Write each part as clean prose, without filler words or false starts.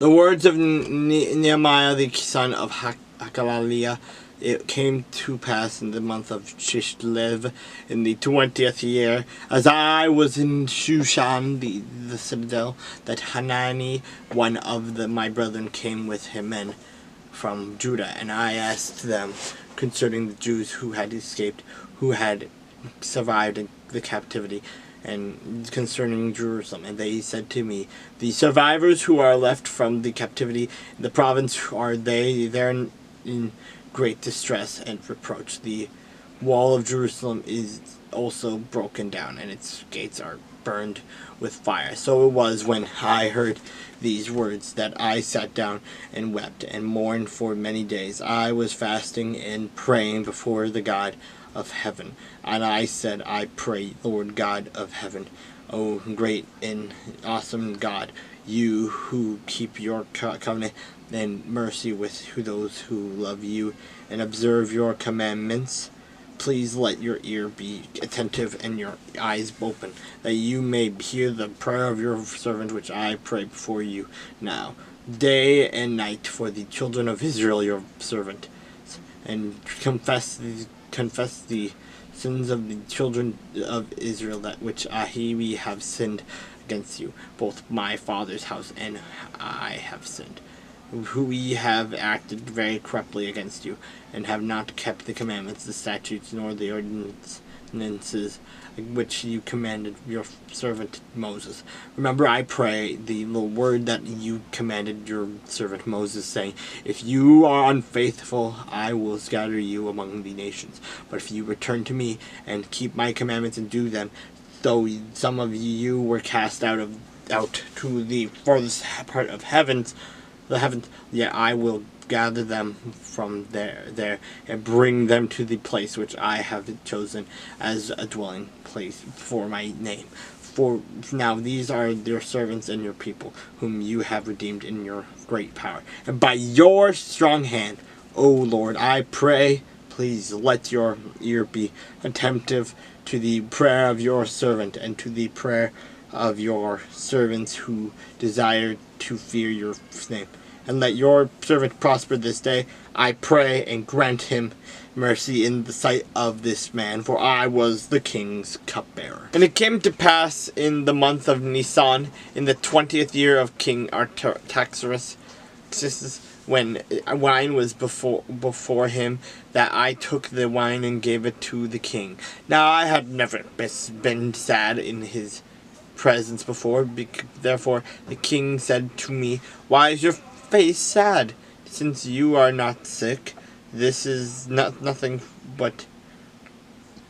The words of Nehemiah the son of Hakaliah. It came to pass in the month of Chislev, in the 20th year, as I was in Shushan, the citadel, that Hanani, one of my brethren, came with him and from Judah, and I asked them concerning the Jews who had escaped, who had survived the captivity, and concerning Jerusalem. And they said to me, the survivors who are left from the captivity in the province, are they're in great distress and reproach. The wall of Jerusalem is also broken down, and its gates are burned with fire. So it was, when I heard these words, that I sat down and wept and mourned for many days. I was fasting and praying before the God of heaven. And I said, I pray, Lord God of heaven, O great and awesome God, you who keep your covenant and mercy with those who love you and observe your commandments, please let your ear be attentive and your eyes open, that you may hear the prayer of your servant, which I pray before you now, day and night, for the children of Israel, your servant, and confess the sins of the children of Israel, that which we have sinned against you, both my father's house and I have sinned, who we have acted very corruptly against you, and have not kept the commandments, the statutes, nor the ordinances which you commanded your servant Moses. Remember, I pray, the word that you commanded your servant Moses, saying, if you are unfaithful, I will scatter you among the nations. But if you return to me and keep my commandments and do them, though some of you were cast out to the farthest part of the heavens, yet I will gather them from there and bring them to the place which I have chosen as a dwelling place for my name. For now these are your servants and your people, whom you have redeemed in your great power, and by your strong hand, O Lord, I pray, please let your ear be attentive to the prayer of your servant and to the prayer of your servants who desire to fear your name. And let your servant prosper this day, I pray, and grant him mercy in the sight of this man, for I was the king's cupbearer. And it came to pass in the month of Nisan, in the 20th year of King Artaxerxes, when wine was before him, that I took the wine and gave it to the king. Now I had never been sad in his presence before, therefore the king said to me, why is your face sad, since you are not sick? This is nothing but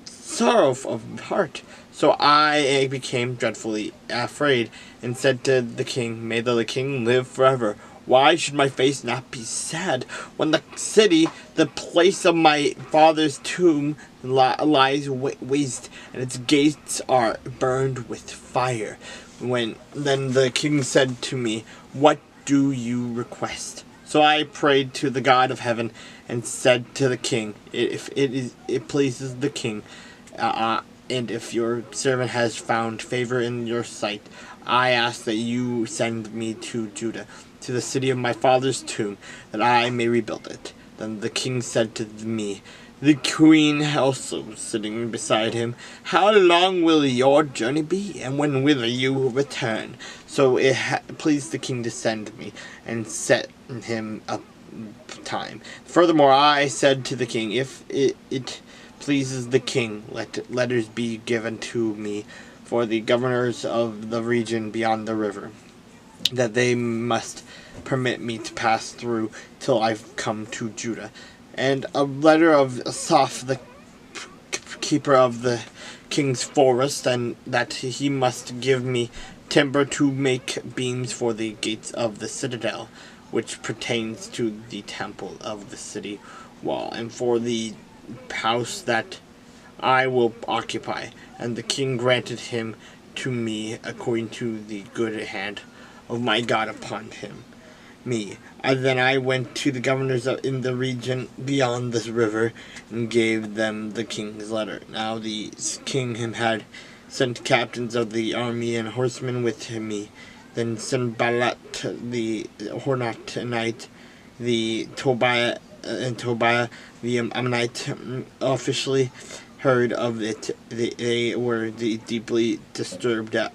sorrow of heart. So I became dreadfully afraid, and said to the king, may the king live forever. Why should my face not be sad, when the city, the place of my father's tomb, lies waste, and its gates are burned with fire? Then the king said to me, what do you request? So I prayed to the God of heaven, and said to the king, if it pleases the king, and if your servant has found favor in your sight, I ask that you send me to Judah, to the city of my father's tomb, that I may rebuild it. Then the king said to me, the queen also sitting beside him, how long will your journey be, and when will you return? So it pleased the king to send me, and set him a time. Furthermore, I said to the king, if it pleases the king, let letters be given to me for the governors of the region beyond the river, that they must permit me to pass through till I've come to Judah. And a letter of Asaph, the keeper of the king's forest, and that he must give me timber to make beams for the gates of the citadel, which pertains to the temple of the city wall, and for the house that I will occupy. And the king granted him to me according to the good hand of my God upon me. And then I went to the governors in the region beyond this river, and gave them the king's letter. Now the king had sent captains of the army and horsemen with me Then Sanballat the Horonite, the Tobiah the Ammonite officially heard of it. They were deeply disturbed that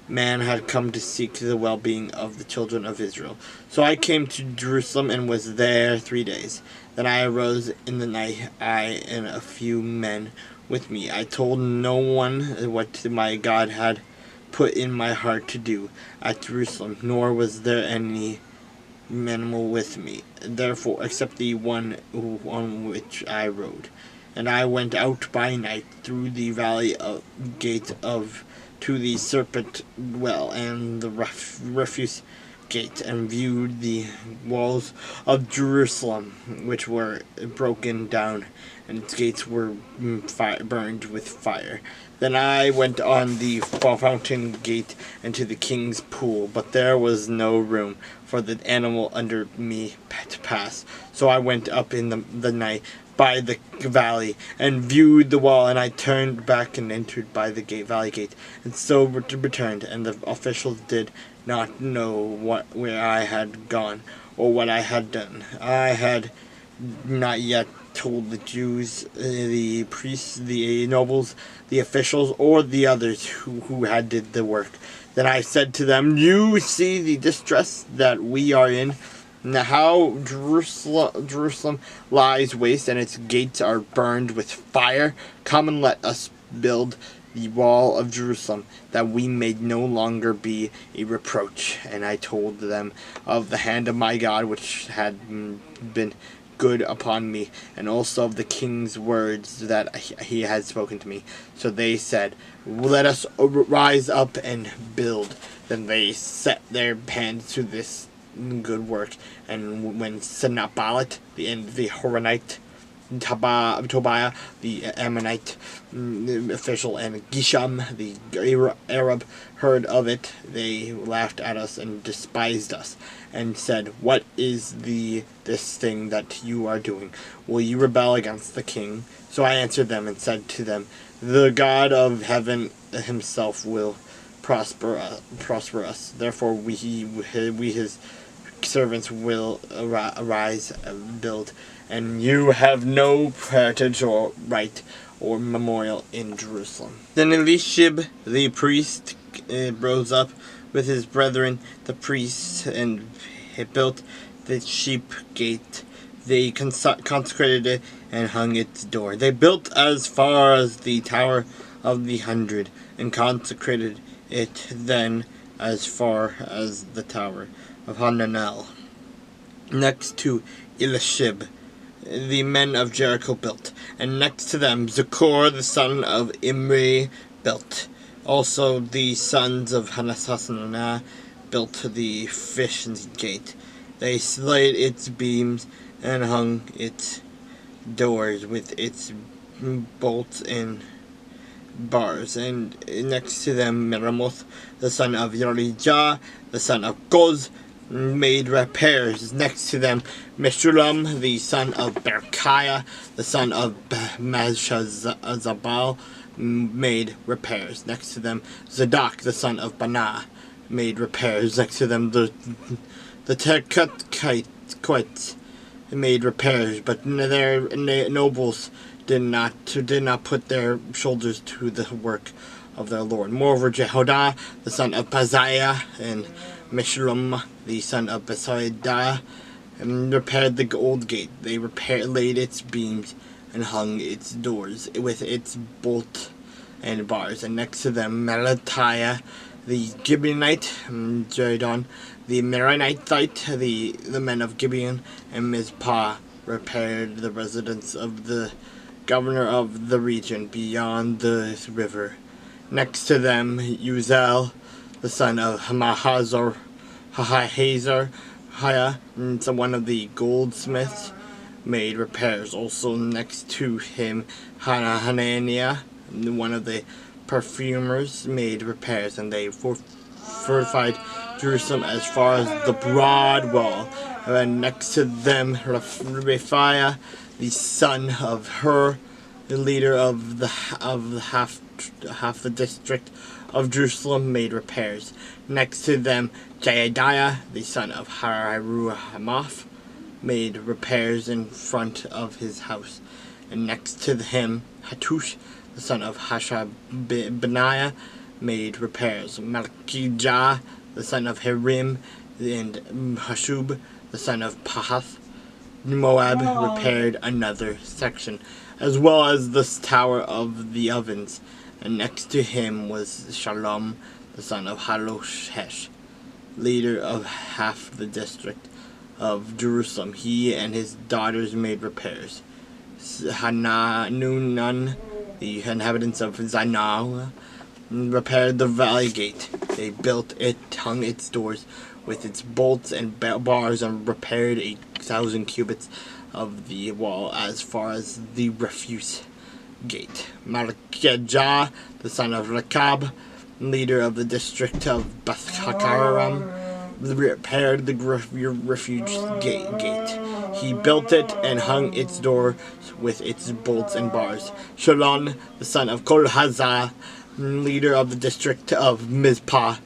man had come to seek the well-being of the children of Israel. So I came to Jerusalem and was there 3 days. Then I arose in the night, I and a few men with me. I told no one what my God had put in my heart to do at Jerusalem, nor was there any animal with me, therefore, except the one on which I rode. And I went out by night through the valley gate to the serpent well and the refuse gate, and viewed the walls of Jerusalem, which were broken down, and its gates were burned with fire. Then I went on the fountain gate and to the king's pool, but there was no room for the animal under me to pass. So I went up in the night by the valley and viewed the wall, and I turned back and entered by the valley gate, and so returned. And the officials did not know where I had gone or what I had done. I had not yet told the Jews, the priests, the nobles, the officials, or the others who had did the work. Then I said to them, "You see the distress that we are in, and how Jerusalem lies waste, and its gates are burned with fire. Come and let us build the wall of Jerusalem, that we may no longer be a reproach." And I told them of the hand of my God, which had been good upon me, and also of the king's words that he had spoken to me. So they said, "Let us rise up and build." Then they set their hands to this good work. And when Sanballat, the Horonite, Tobiah, the Ammonite official, and Geshem, the Arab, heard of it, they laughed at us and despised us, and said, "What is this thing that you are doing? Will you rebel against the king?" So I answered them and said to them, "The God of heaven himself will prosper us. Therefore we his servants will arise and build, and you have no heritage or right or memorial in Jerusalem." Then Elishib the priest rose up with his brethren the priests, and he built the sheep gate. They consecrated it and hung its door. They built as far as the Tower of the 100, and consecrated it then as far as the Tower of Hananel. Next to Elishib, the men of Jericho built, and next to them Zaccur the son of Imri built. Also the sons of Hanasasana built the fish gate. They slayed its beams and hung its doors with its bolts and bars. And next to them Meremoth the son of Yorijah the son of Koz made repairs. Next to them Meshullam the son of Berechiah the son of Meshezabal made repairs. Next to them Zadok the son of Banah made repairs. Next to them the Tekoites made repairs, but their nobles did not put their shoulders to the work of their Lord. Moreover, Jehoiada the son of Paziah and Meshullam the son of Besoidah repaired the old gate. They laid its beams and hung its doors with its bolt and bars. And next to them Melatiah the Gibeonite, Jadon the Meronite, the men of Gibeon, and Mizpah repaired the residence of the governor of the region beyond the river. Next to them Uzel the son of Mahazor, one of the goldsmiths, made repairs. Also next to him Hananiah, one of the perfumers, made repairs, and they fortified Jerusalem as far as the broad wall. And next to them Rephaiah the son of Hur, the leader of half the district of Jerusalem made repairs. Next to them, Jedidiah, the son of Haruhamath, made repairs in front of his house. And next to him, Hattush, the son of Hashabniah, made repairs. Malchijah, the son of Harim, and Hashub, the son of Pahath, Moab, repaired another section, as well as the tower of the ovens. And next to him was Shalom, the son of Haloshesh, leader of half the district of Jerusalem. He and his daughters made repairs. Hananun, the inhabitants of Zanoah, repaired the valley gate. They built it, hung its doors with its bolts and bars, and repaired 1,000 cubits of the wall as far as the refuse gate. Malchijah, the son of Rechab, leader of the district of Beth-Hakaram, repaired the refuge gate. He built it and hung its door with its bolts and bars. Shalom, the son of Kolhazah, leader of the district of Mizpah,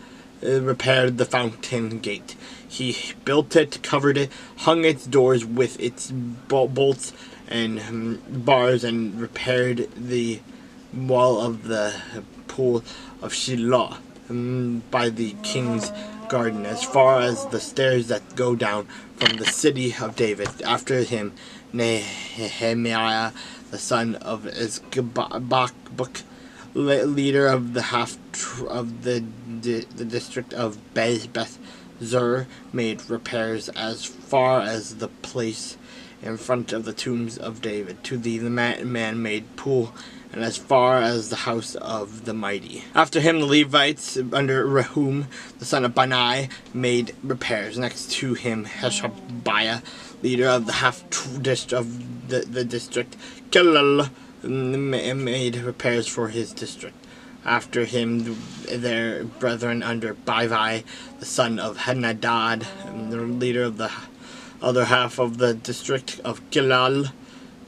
repaired the fountain gate. He built it, covered it, hung its doors with its bolts and bars, and repaired the wall of the pool of Shiloh by the king's garden, as far as the stairs that go down from the city of David. After him, Nehemiah, the son of Ezbakbuk, leader of the half of the district of Beth Zur, made repairs as far as the place in front of the tombs of David, to the man-made pool, and as far as the house of the mighty. After him, the Levites under Rehum, the son of Bani, made repairs. Next to him, Hashabiah, leader of the half district of the district, Kilal, made repairs for his district. After him, their brethren under Bivai, the son of Henadad, the leader of the other half of the district of Gilal,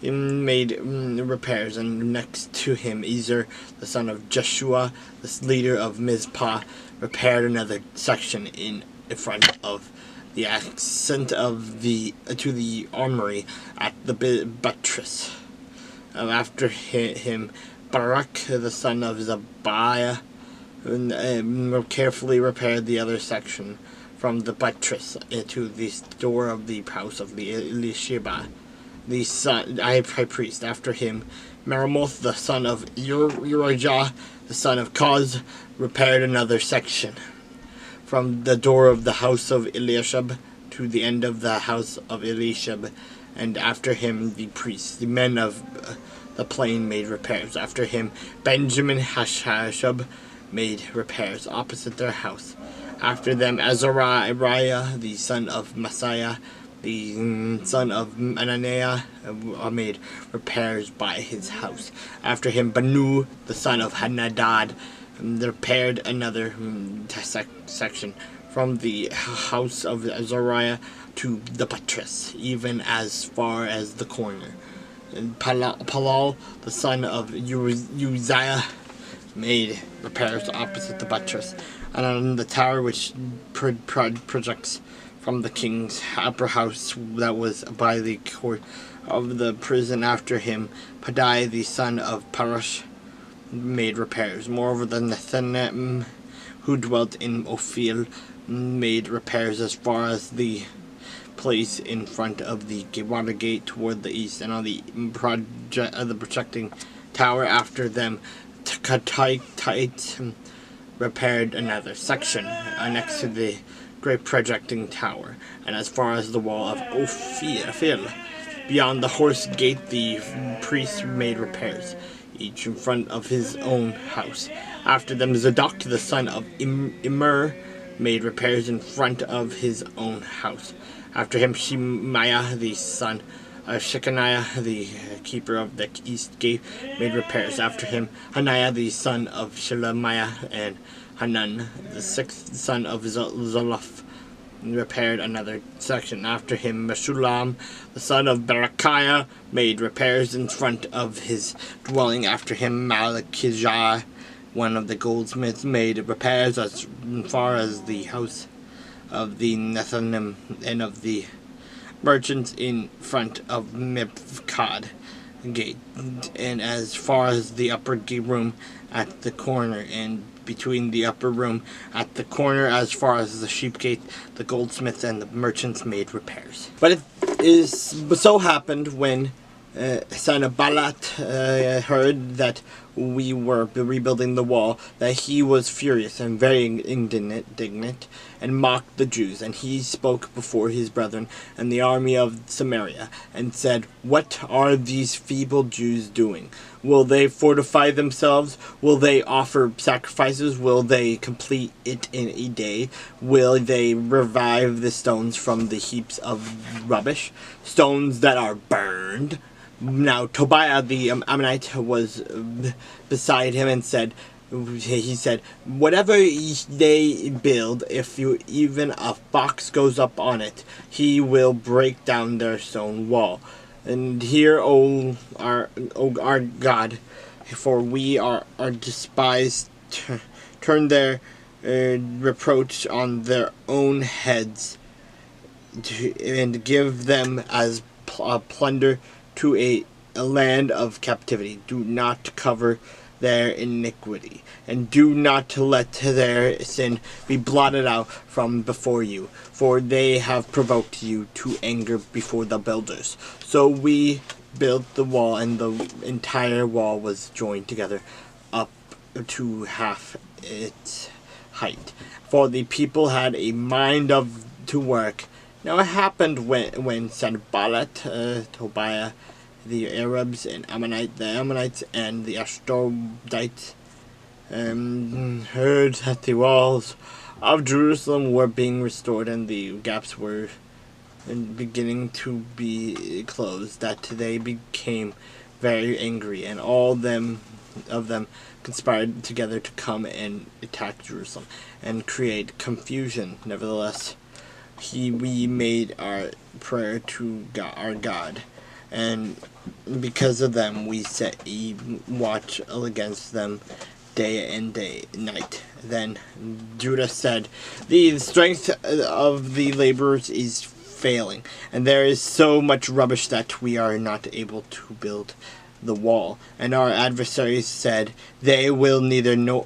made repairs. And next to him, Ezer, the son of Jeshua, the leader of Mizpah, repaired another section in front of the ascent of to the armory at the buttress. After him, Barak, the son of Zabiah, carefully repaired the other section from the buttress to the door of the house of the Elisheba, the high priest. After him, Meremoth, the son of Urijah, the son of Koz, repaired another section from the door of the house of Eliashib to the end of the house of Eliashib. And after him, the priests, the men of the plain, made repairs. After him, Benjamin Hashashub made repairs opposite their house. After them, Azariah, the son of Messiah, the son of Ananiah, made repairs by his house. After him, Banu, the son of Hanadad, repaired another section from the house of Azariah to the buttress, even as far as the corner. And Palal, the son of Uzziah, made repairs opposite the buttress, and on the tower which projects from the king's upper house that was by the court of the prison. After him, Padai, the son of Parash, made repairs. Moreover, the Nethanim, who dwelt in Ophel, made repairs as far as the place in front of the water gate toward the east, and on the projecting tower after them, Tkatite repaired another section next to the great projecting tower, and as far as the wall of Ophel. Beyond the horse gate, the priests made repairs, each in front of his own house. After them, Zadok, the son of Immer, made repairs in front of his own house. After him, Shemaiah, the son of Shechaniah, the keeper of the east gate, made repairs. After him, Hananiah, the son of Shelemiah, and Hanan, the sixth son of Zoloph, repaired another section. After him, Meshulam, the son of Berechiah, made repairs in front of his dwelling. After him, Malchijah, one of the goldsmiths made repairs as far as the house of the Nethanim and of the merchants in front of Mipcod gate, and as far as the upper room at the corner, and between the upper room at the corner as far as the sheep gate, the goldsmiths and the merchants made repairs. But it so happened when Sanballat heard that we were rebuilding the wall, that he was furious and very indignant, and mocked the Jews. And he spoke before his brethren and the army of Samaria, and said, "What are these feeble Jews doing? Will they fortify themselves? Will they offer sacrifices? Will they complete it in a day? Will they revive the stones from the heaps of rubbish, stones that are burned?" Now Tobiah the Ammonite was beside him, and he said, "Whatever they build, if even a fox goes up on it, he will break down their stone wall. And hear, O our God, for we are despised, turn their reproach on their own heads, and give them as plunder to a land of captivity. Do not cover their iniquity, and do not let their sin be blotted out from before you, for they have provoked you to anger before the builders." So we built the wall, and the entire wall was joined together up to half its height, for the people had a mind to work. Now it happened when Sanballat, Tobiah, the Arabs, and the Ammonites, and the Ashdodites heard that the walls of Jerusalem were being restored, and the gaps were beginning to be closed, that they became very angry, and all of them conspired together to come and attack Jerusalem and create confusion. Nevertheless, we made our prayer to our God, and because of them we set a watch against them day and night. Then Judah said, "The strength of the laborers is failing, and there is so much rubbish that we are not able to build the wall." And our adversaries said, "They will neither know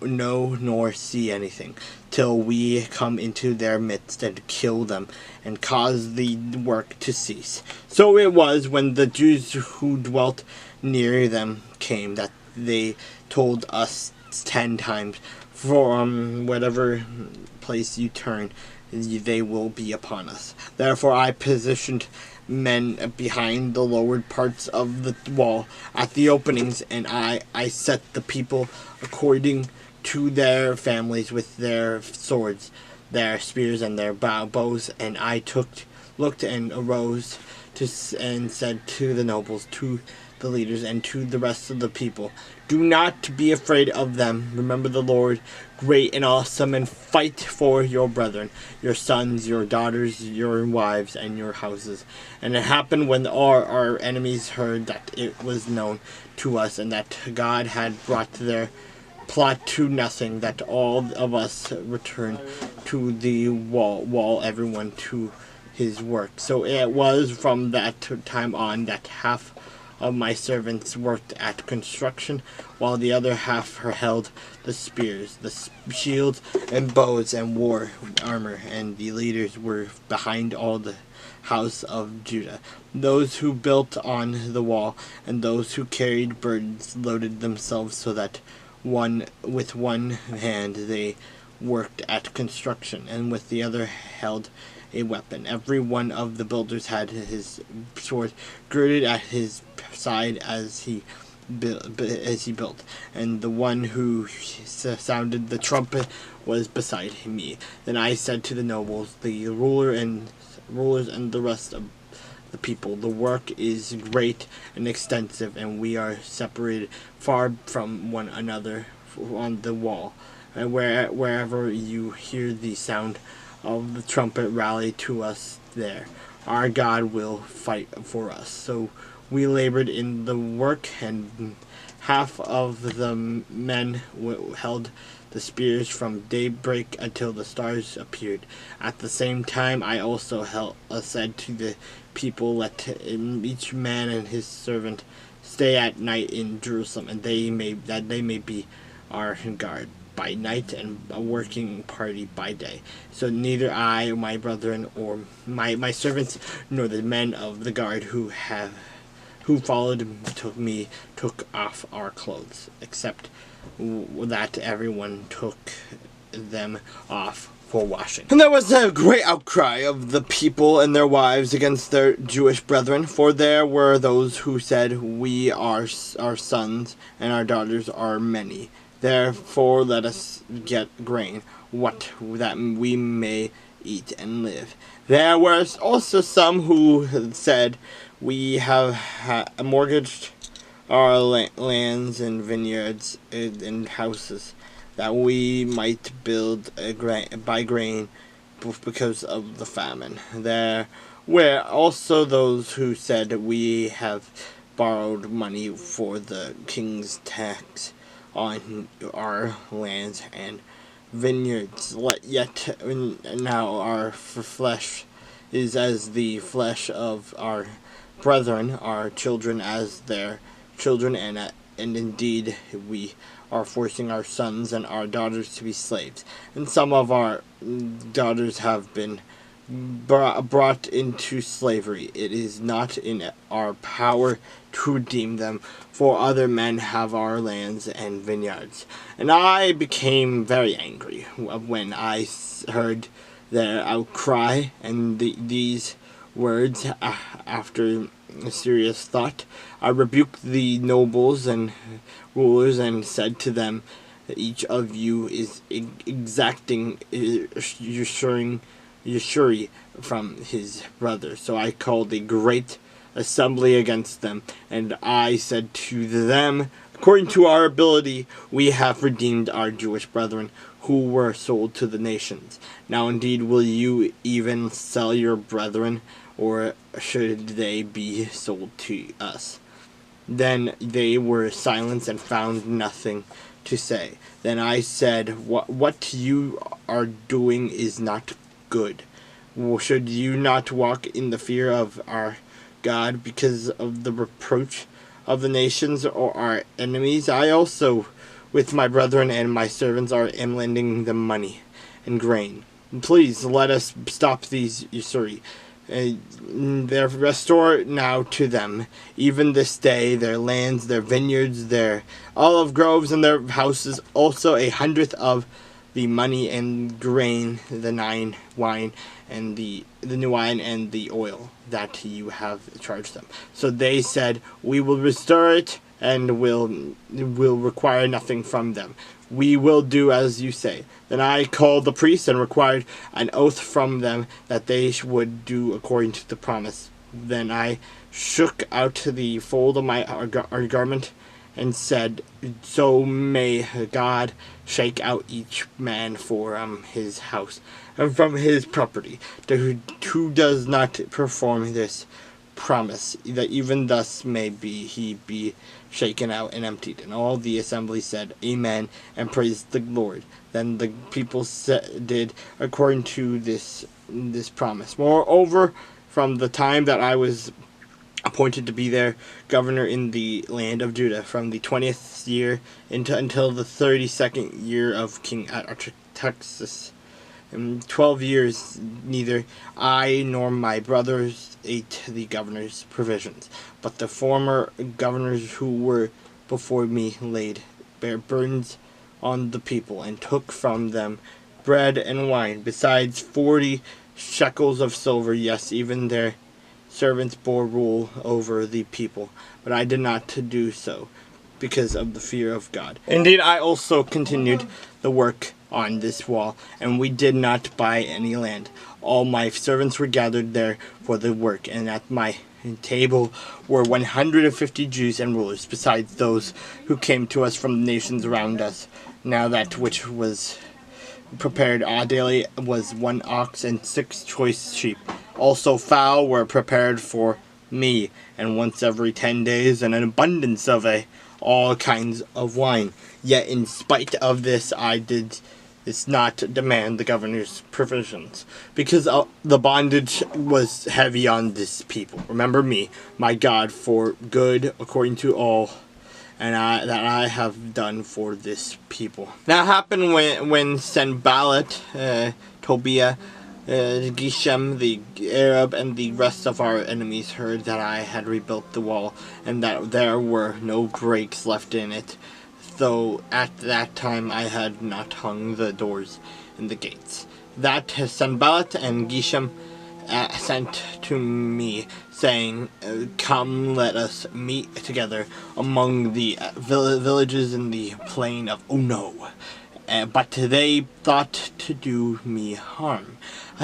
nor see anything, till we come into their midst and kill them, and cause the work to cease." So it was, when the Jews who dwelt near them came, that they told us 10 times, "From whatever place you turn, they will be upon us." Therefore I positioned men behind the lowered parts of the wall at the openings, and I set the people according to their families with their swords, their spears, and their bows. And I looked and arose and said to the nobles, to the leaders, and to the rest of the people, "Do not be afraid of them. Remember the Lord, great and awesome, and fight for your brethren, your sons, your daughters, your wives, and your houses." And it happened, when our enemies heard that it was known to us, and that God had brought their plot to nothing, that all of us returned to the wall, everyone to his work. So it was from that time on that half of my servants worked at construction, while the other half held the spears, the shields, and bows, and wore armor, and the leaders were behind all the house of Judah. Those who built on the wall, and those who carried burdens, loaded themselves, so that with one hand they worked at construction, and with the other held a weapon. Every one of the builders had his sword girded at his side as he built, and the one who sounded the trumpet was beside me. Then I said to the nobles, the rulers, and the rest of the people, "The work is great and extensive, and we are separated far from one another on the wall. And wherever you hear the sound of the trumpet, rally to us there. Our God will fight for us." So we labored in the work, and Half of the men held the spears from daybreak until the stars appeared. At the same time, I also said to the people, let each man and his servant stay at night in Jerusalem, and they may be our guard by night and a working party by day. So neither I, my brethren, or my servants, nor the men of the guard who followed me took off our clothes, except that everyone took them off for washing. And there was a great outcry of the people and their wives against their Jewish brethren, for there were those who said, we are our sons and our daughters are many. Therefore let us get grain, that we may eat and live. There were also some who said, we have mortgaged our lands and vineyards and houses, that we might buy grain because of the famine. There were also those who said, we have borrowed money for the king's tax on our lands and vineyards. Yet now our flesh is as the flesh of our brethren, our children as their children, and indeed we are forcing our sons and our daughters to be slaves. And some of our daughters have been brought into slavery. It is not in our power to redeem them, for other men have our lands and vineyards. And I became very angry when I heard their outcry and these words. After a serious thought, I rebuked the nobles and rulers and said to them, each of you is exacting usury from his brother. So I called a great assembly against them, and I said to them, according to our ability, we have redeemed our Jewish brethren who were sold to the nations. Now indeed will you even sell your brethren, or should they be sold to us? Then they were silent and found nothing to say. Then I said, what you are doing is not good. Should you not walk in the fear of our God because of the reproach of the nations or our enemies? I also, with my brethren and my servants, am lending them money and grain. Please let us stop these usury. There restore now to them, even this day, their lands, their vineyards, their olive groves, and their houses, also 100th of the money and grain, the new wine and the oil that you have charged them. So they said, we will restore it and will require nothing from them. We will do as you say. Then I called the priests and required an oath from them that they would do according to the promise. Then I shook out the fold of my garment and said, so may God shake out each man for his house and from his property, who does not perform this promise, that even thus may he be shaken out and emptied. And all the assembly said, Amen, and praised the Lord. Then the people did according to this promise. Moreover, from the time that I was appointed to be their governor in the land of Judah, from the 20th year until the 32nd year of King Artaxerxes, in 12 years, neither I nor my brothers ate the governor's provisions, but the former governors who were before me laid burdens on the people, and took from them bread and wine, besides 40 shekels of silver. Yes, even their servants bore rule over the people, but I did not do so, because of the fear of God. Indeed, I also continued the work on this wall, and we did not buy any land. All my servants were gathered there for the work, and at my table were 150 Jews and rulers, besides those who came to us from the nations around us. Now that which was prepared daily was 1 ox and 6 choice sheep. Also fowl were prepared for me, and once every 10 days an abundance of all kinds of wine. Yet in spite of this, I did not demand the governor's provisions, because the bondage was heavy on this people. Remember me, my God, for good according to all and that I have done for this people. That happened when Sanballat, Tobiah, Geshem, the Arab, and the rest of our enemies heard that I had rebuilt the wall, and that there were no breaks left in it, though at that time I had not hung the doors and the gates. That Sanballat and Geshem sent to me, saying, "Come, let us meet together among the villages in the plain of Ono." But they thought to do me harm.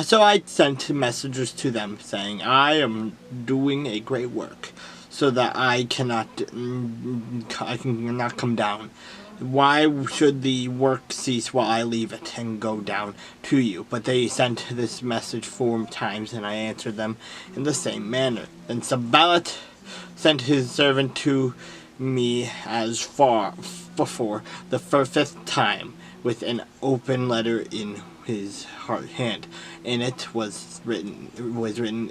So I sent messengers to them, saying, "I am doing a great work, so that I cannot come down. Why should the work cease while I leave it and go down to you?" But they sent this message 4 times, and I answered them in the same manner. Then Sanballat sent his servant to me as far before the 5th time, with an open letter in his hand. In it was written,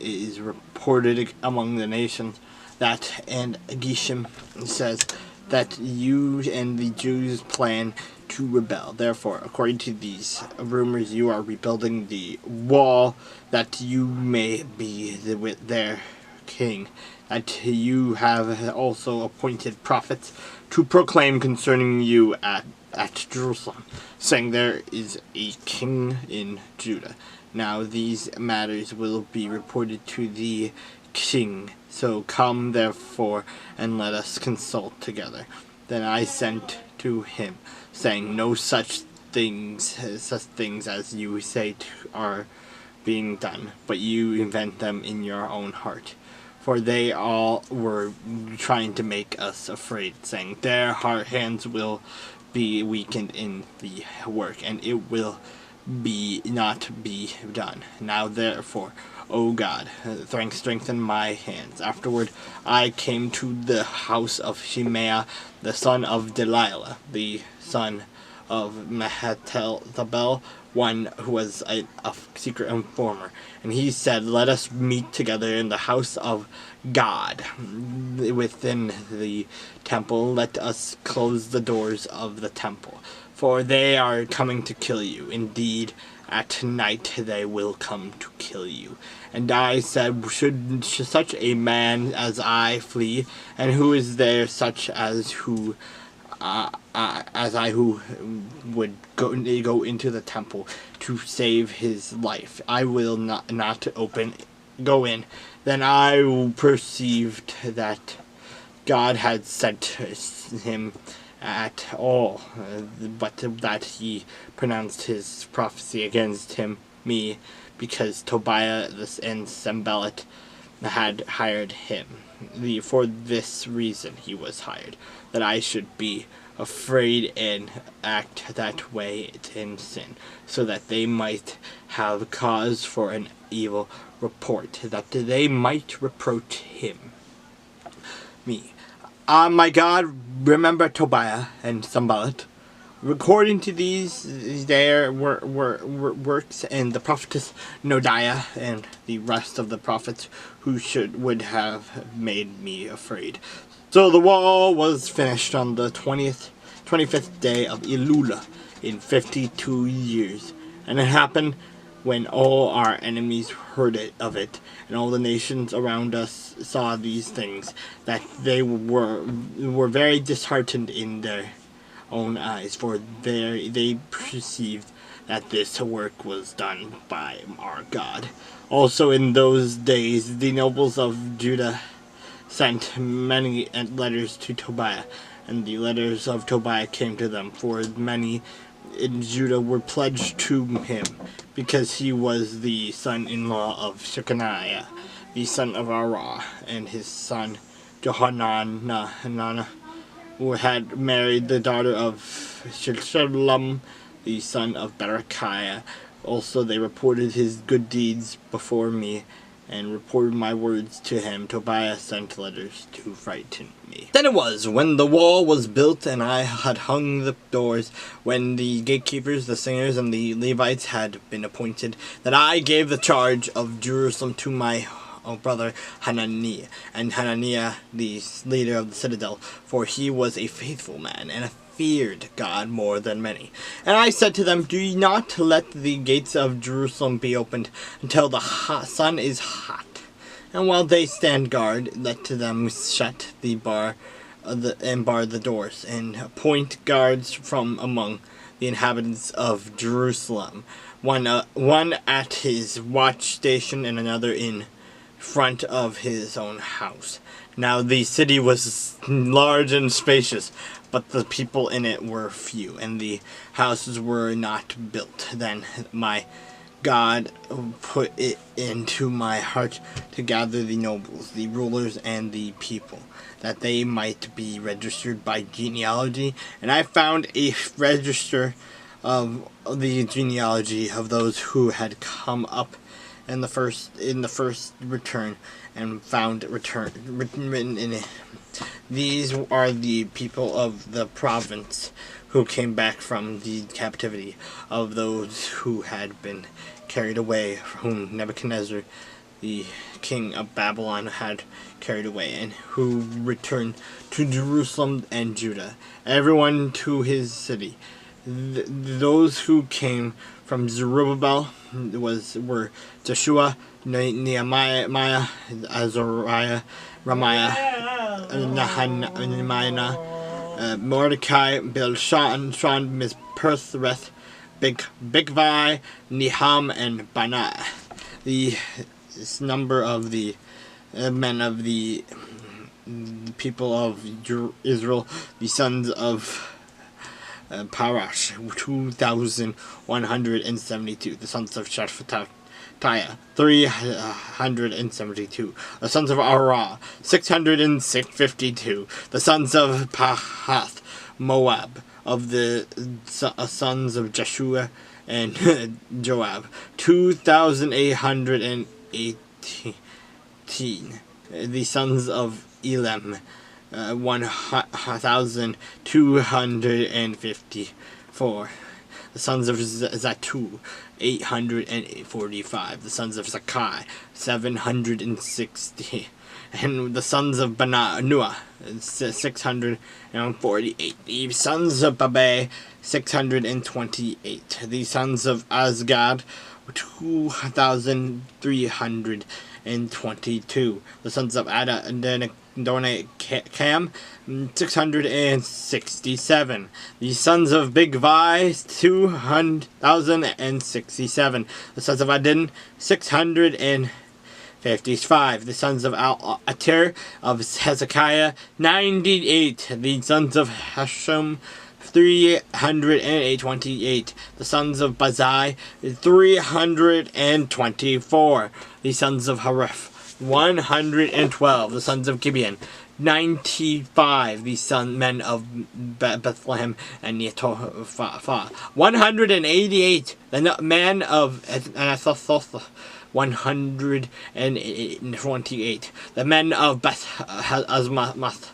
it is reported among the nations that, and Geshem says, that you and the Jews plan to rebel. Therefore, according to these rumors, you are rebuilding the wall, that you may be their king. That you have also appointed prophets to proclaim concerning you at Jerusalem, saying there is a king in Judah. Now these matters will be reported to the king. So come therefore and let us consult together. Then I sent to him, saying, no such things as you say are being done, but you invent them in your own heart. For they all were trying to make us afraid, saying, their hands will be weakened in the work, and it will not be done. Now therefore, O God, strengthen my hands. Afterward I came to the house of Shemaiah, the son of Delilah, the son of Mehetabel, one who was a secret informer. And he said, let us meet together in the house of God within the temple. Let us close the doors of the temple, for they are coming to kill you. Indeed, at night they will come to kill you. And I said, should such a man as I flee? And who is there such as I who would go into the temple to save his life? I will not go in. Then I perceived that God had sent him at all, but that he pronounced his prophecy against me, because Tobiah and Sanballat had hired him. For this reason he was hired, that I should be afraid and act that way in sin, so that they might have cause for an evil report, that they might reproach me. My God, remember Tobiah and Sanballat. According to these, there were works, and the prophetess Noadiah and the rest of the prophets who would have made me afraid. So the wall was finished on the 25th day of Elul in 52 years. And it happened when all our enemies heard of it, and all the nations around us saw these things, that they were very disheartened in their own eyes, for they perceived that this work was done by our God. Also in those days the nobles of Judah sent many letters to Tobiah, and the letters of Tobiah came to them, for many in Judah were pledged to him, because he was the son-in-law of Shechaniah, the son of Arah, and his son Johanan who had married the daughter of Shalom, the son of Berechiah. Also they reported his good deeds before me, and reported my words to him. Tobiah sent letters to frighten me. Then it was, when the wall was built and I had hung the doors, when the gatekeepers, the singers, and the Levites had been appointed, that I gave the charge of Jerusalem to my brother Hananiah, and Hananiah the leader of the citadel, for he was a faithful man, and feared God more than many. And I said to them, do not let the gates of Jerusalem be opened until the sun is hot. And while they stand guard, let them shut the bar and bar the doors, and appoint guards from among the inhabitants of Jerusalem, one at his watch station and another in front of his own house. Now the city was large and spacious, but the people in it were few, and the houses were not built. Then my God put it into my heart to gather the nobles, the rulers, and the people, that they might be registered by genealogy. And I found a register of the genealogy of those who had come up in the first return, and found written in it. These are the people of the province who came back from the captivity, of those who had been carried away, whom Nebuchadnezzar, the king of Babylon, had carried away, and who returned to Jerusalem and Judah, everyone to his city. Those who came from Zerubbabel were Joshua, Nehemiah, Azariah, Ramiah, Nehemiah, Mordecai, Bilshan, Misperthreth, Bigvai, Neham, and Banai. The number of the men of the people of Israel, the sons of Parash, 2,172. The sons of Shephatiah, 372. The sons of Arah, 652. The sons of Pahath Moab, of the sons of Jeshua and Joab, 2,818. The sons of Elam, 1,254. The sons of Zatu, 845. The sons of Zakai, 760. And the sons of Nuah, 648. The sons of Babai, 628. The sons of Azgad, 2,322. The sons of Ada and Cam, 667. The sons of Bigvai, 2,067. The sons of Adin, 655. The sons of Atir of Hezekiah, 98. The sons of Hashem, 328. The sons of Bazai, 324. The sons of Hareph, 112. The sons of Gibeon, 95. The men of Bethlehem and Netophah, 188. The men of Anathoth, 128. The men of Beth Azmath,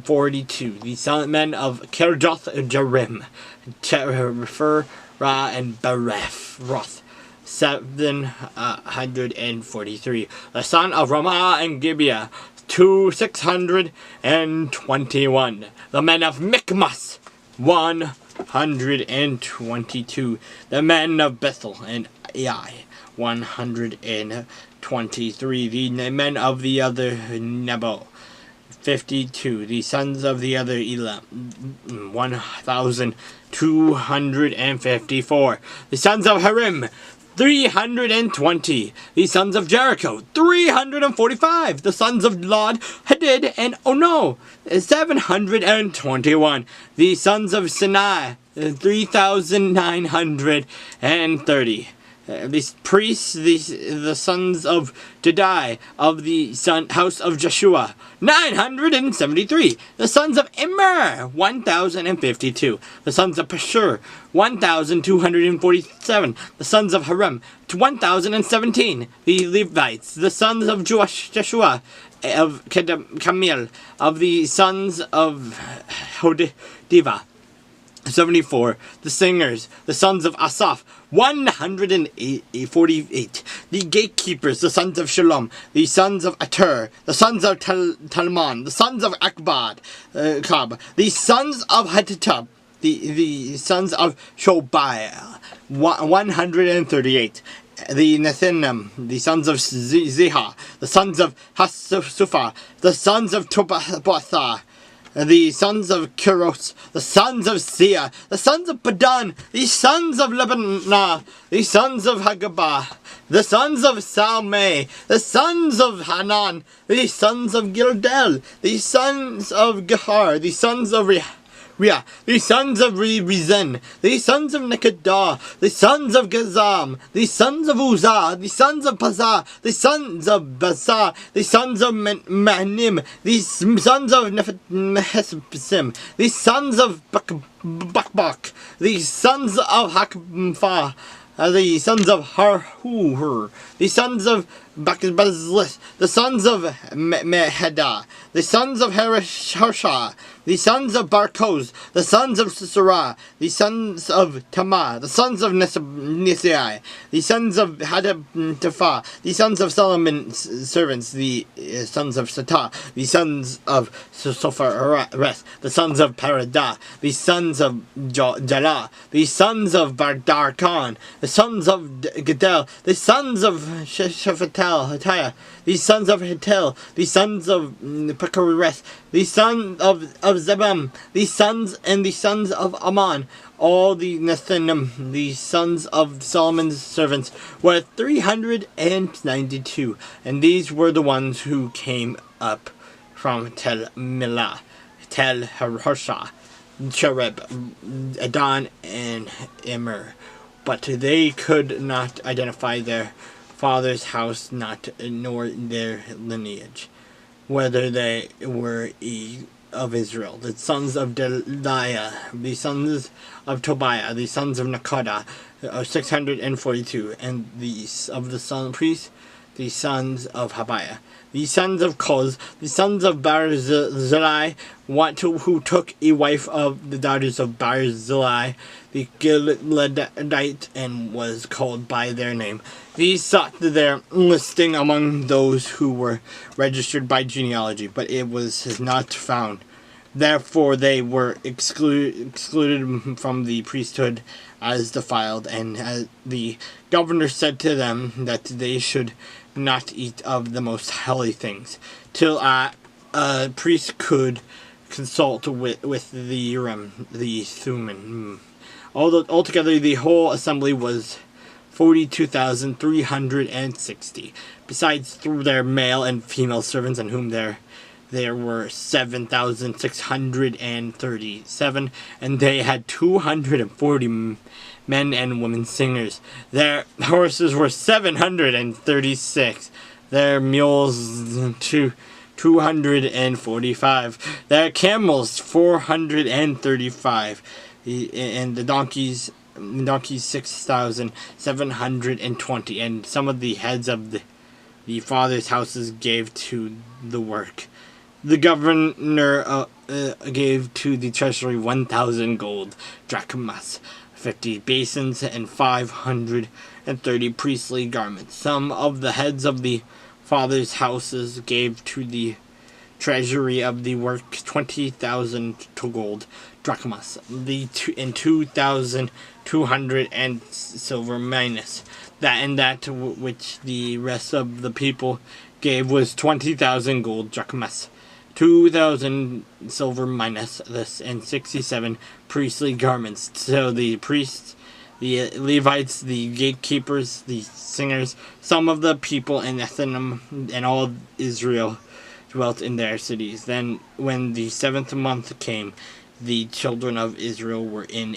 42. The men of Kirjath Jearim, Cherepher, Ra, and Berephroth, 743. The son of Ramah and Gibeah, 621. The men of Michmas, 122. The men of Bethel and Ai, 123. The men of the other Nebo, 52. The sons of the other Elam, 1,254. The sons of Harim, 320. The sons of Jericho, 345. The sons of Lod, Hadid, and Ono, 721. The sons of Sinai, 3,930. These priests, the sons of Jedi, of the house of Joshua, 973. The sons of Immer, 1052. The sons of Pashur, 1247. The sons of Harim, 1017. The Levites, the sons of Joshua, of Camil, of the sons of Hodiva, 74. The singers, the sons of Asaph, 148. The gatekeepers, the sons of Shalom, the sons of Atur, the sons of Talmon, the sons of Akbad, Kab, the sons of Hattab, the sons of Shobai, 138. The Nethinim, the sons of Ziha, the sons of Hasupha, the sons of Tobathah, the sons of Kiros, the sons of Sia, the sons of Padan, the sons of Lebanah, the sons of Hagabah, the sons of Salmei, the sons of Hanan, the sons of Gildel, the sons of Gahar, the sons of Ria, the sons of Rezen, the sons of Nekadah, the sons of Gazam, the sons of Uzzah, the sons of Pazah, the sons of Basah, the sons of Mahnim, the sons of Nehesim, the sons of Bakbak, the sons of Hakmfah, the sons of Harhur, the sons of Bakbazlis, the sons of Mehedah, the sons of Harsha, the sons of Barkos, the sons of Sisera, the sons of Tamar, the sons of Nisai, the sons of Hadab-Tepha, the sons of Solomon's servants, the sons of Satah, the sons of Sophares, the sons of Paradah, the sons of Jalah, the sons of Bardar Khan, the sons of Gedel, the sons of Shephatel, the sons of Hitel, the sons of Pekares, the sons of Zebam, the sons of Ammon, all the Nethinim, the sons of Solomon's servants, were 392, and these were the ones who came up from Tel Milah, Tel Harsha, Chereb, Adon, and Immer, but they could not identify their father's house, nor their lineage, whether they were of Israel. The sons of Deliah, the sons of Tobiah, the sons of Nakoda, 642, and of the priests, the sons of Habiah, the sons of Koz, the sons of Barzillai, who took a wife of the daughters of Barzillai, the Gileadite, and was called by their name. These sought their listing among those who were registered by genealogy, but it was not found. Therefore they were excluded from the priesthood as defiled, and the governor said to them that they should not eat of the most holy things, till a priest could consult with the Urim, the Thummim. Altogether the whole assembly was 42,360, besides through their male and female servants, in whom there were 7,637, and they had 240 men and women singers. Their horses were 736, their mules 245, their camels 435, and the donkeys 6,720, and some of the heads of the fathers' houses gave to the work. The governor gave to the treasury 1,000 gold drachmas, 50 basins, and 530 priestly garments. Some of the heads of the fathers' houses gave to the treasury of the work 20,000 gold drachmas, and 2,200 and silver minas. That which the rest of the people gave was 20,000 gold drachmas, 2,000 silver minas, this, and 67 priestly garments. So the priests, the Levites, the gatekeepers, the singers, some of the people in Nethinim, and all Israel dwelt in their cities. Then when the 7th month came, the children of Israel were in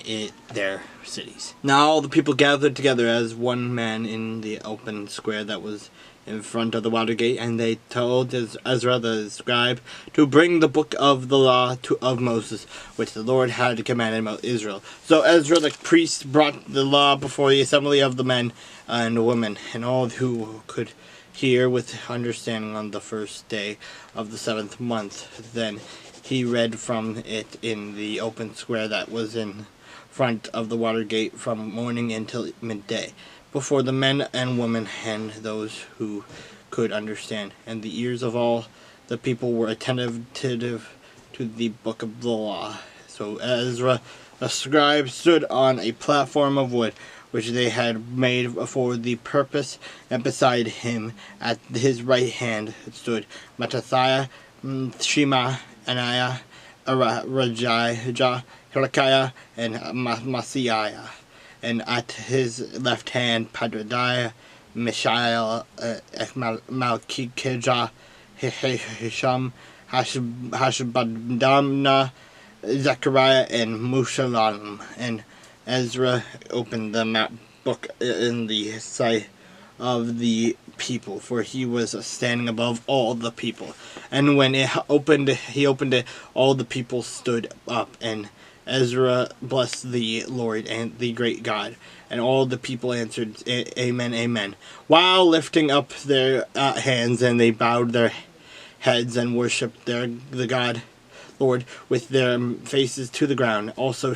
their cities. Now all the people gathered together as one man in the open square that was in front of the water gate, and they told Ezra the scribe to bring the book of the law of Moses, which the Lord had commanded about Israel. So Ezra the priest brought the law before the assembly of the men and women, and all who could hear with understanding on the first day of the 7th month. Then he read from it in the open square that was in front of the water gate from morning until midday, before the men and women and those who could understand. And the ears of all the people were attentive to the book of the law. So Ezra the scribe stood on a platform of wood, which they had made for the purpose, and beside him at his right hand stood Mattithiah, Shema, Ananiah, Rajah, Hilkiah, and Maaseiah, and at his left hand Pedadiah, Mishael, Malchijah, Hisham, Hashabadamna, Zechariah, and Meshullam. And Ezra opened the book in the sight of the people, for he was standing above all the people. And when he opened it, all the people stood up, and Ezra blessed the Lord and the great God. And all the people answered, Amen, Amen, while lifting up their hands, and they bowed their heads and worshipped the God, Lord, with their faces to the ground. Also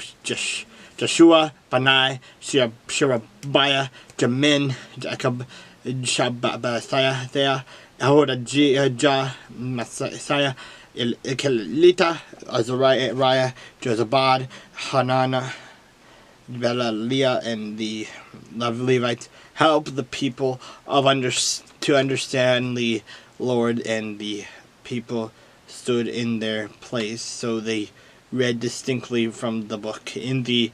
Joshua, Bani, Sherebiah, Jamin, Jacob, Shabbathiah, Hodijah, Messiah, Kelita, Azariah, Jozabad, Hanana, Belaliah, and the Levites help the people to understand the Lord, and the people stood in their place. So they read distinctly from the book in the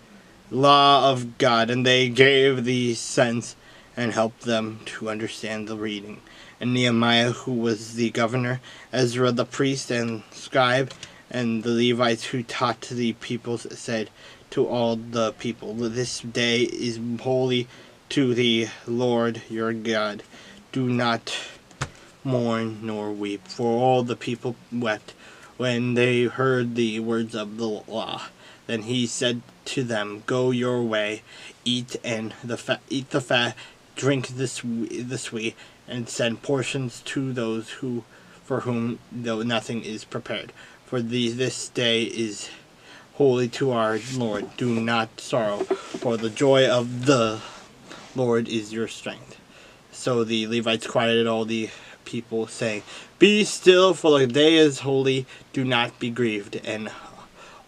law of God, and they gave the sense and helped them to understand the reading. And Nehemiah, who was the governor, Ezra the priest and scribe, and the Levites who taught the people, said to all the people, This day is holy to the Lord your God. Do not mourn nor weep. For all the people wept when they heard the words of the law. Then he said to them, Go your way, eat the fat, drink the sweet, and send portions to those for whom though nothing is prepared. For this day is holy to our Lord. Do not sorrow, for the joy of the Lord is your strength. So the Levites quieted all the people, saying, Be still, for the day is holy, do not be grieved. And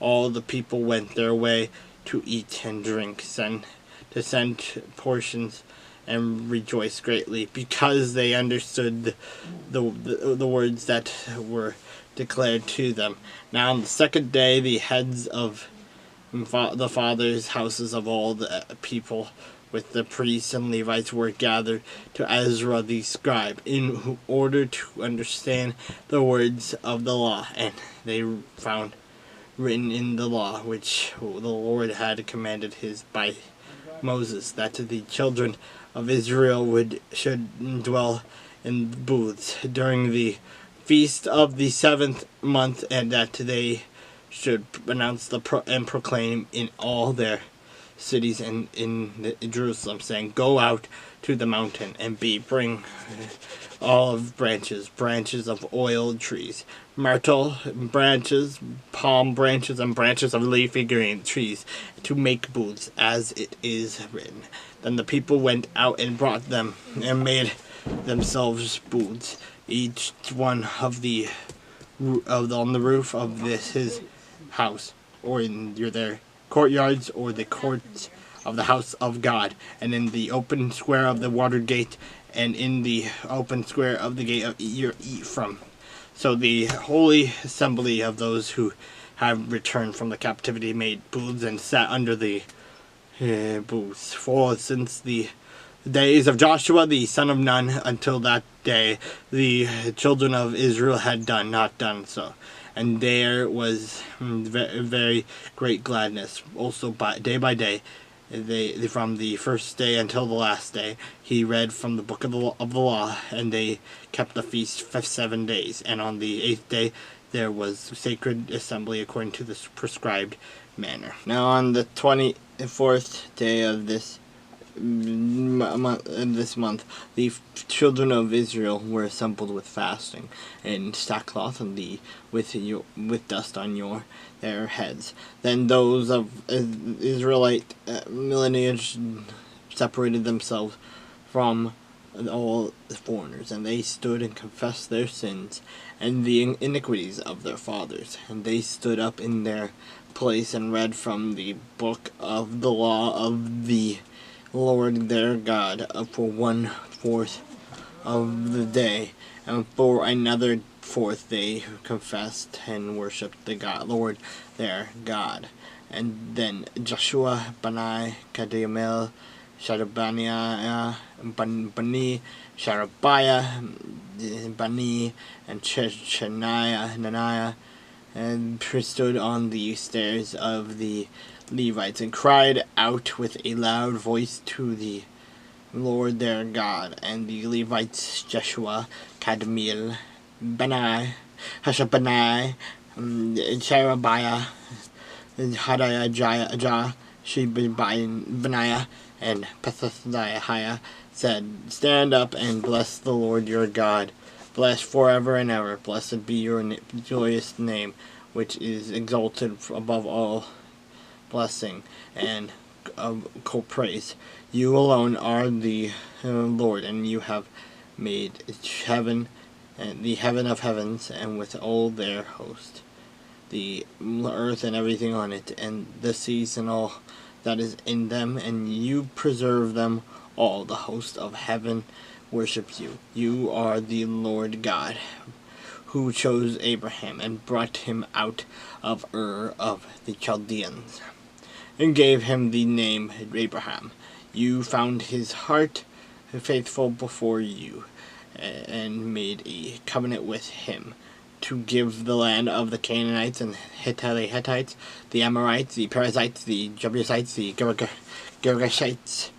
all the people went their way to eat and drink, to send portions, and rejoice greatly, because they understood the words that were declared to them. Now on the second day, the heads of the fathers' houses of all the people, with the priests and Levites, were gathered to Ezra the scribe, in order to understand the words of the law. And they found written in the law, which the Lord had commanded by Moses, that the children of Israel should dwell in booths during the feast of the 7th month, and that they should announce and proclaim in all their cities and in Jerusalem, saying, Go out to the mountain and bring olive branches, branches of oil trees, myrtle branches, palm branches, and branches of leafy green trees, to make booths, as it is written. Then the people went out and brought them, and made themselves booths, each one on the roof of his house, or in their courtyards, or the courts of the house of God, and in the open square of the water gate, and in the open square of the gate of Ephraim. So the holy assembly of those who have returned from the captivity made booths and sat under the booths. For since the days of Joshua the son of Nun until that day, the children of Israel had not done so. and there was very great gladness. Also, by day, they from the first day until the last day, he read from the book of the law, and they kept the feast for 7 days. And on the 8th day, there was sacred assembly according to the prescribed manner. Now, on the 24th day of this month, the children of Israel were assembled with fasting and sackcloth and with dust on their heads. Then those of Israelite lineage separated themselves from all foreigners, and they stood and confessed their sins and the iniquities of their fathers. And they stood up in their place and read from the book of the law of the Lord their God for 1/4 of the day, and for another fourth they confessed and worshipped the Lord their God. And then Joshua, Bani, Kadmiel, Sherebiah, Bani, Sherebiah, Bani, and Nehemiah, and stood on the stairs of the Levites and cried out with a loud voice to the Lord their God. And the Levites, Joshua, Kadmiel, Bani, Hashabani, Sherebiah, Hadijah, Shebaniah, and Pethahiah, said, "Stand up and bless the Lord your God. Blessed forever and ever. Blessed be your joyous name, which is exalted above all blessing and praise. You alone are the Lord, and you have made heaven and the heaven of heavens, and with all their host, the earth and everything on it, and the seas and all that is in them, and you preserve them all. The host of heaven worships you. You are the Lord God, who chose Abraham and brought him out of Ur of the Chaldeans, and gave him the name Abraham. You found his heart faithful before you, and made a covenant with him to give the land of the Canaanites and Hittites, the Amorites, the Perizzites, the Jebusites, the Girgashites,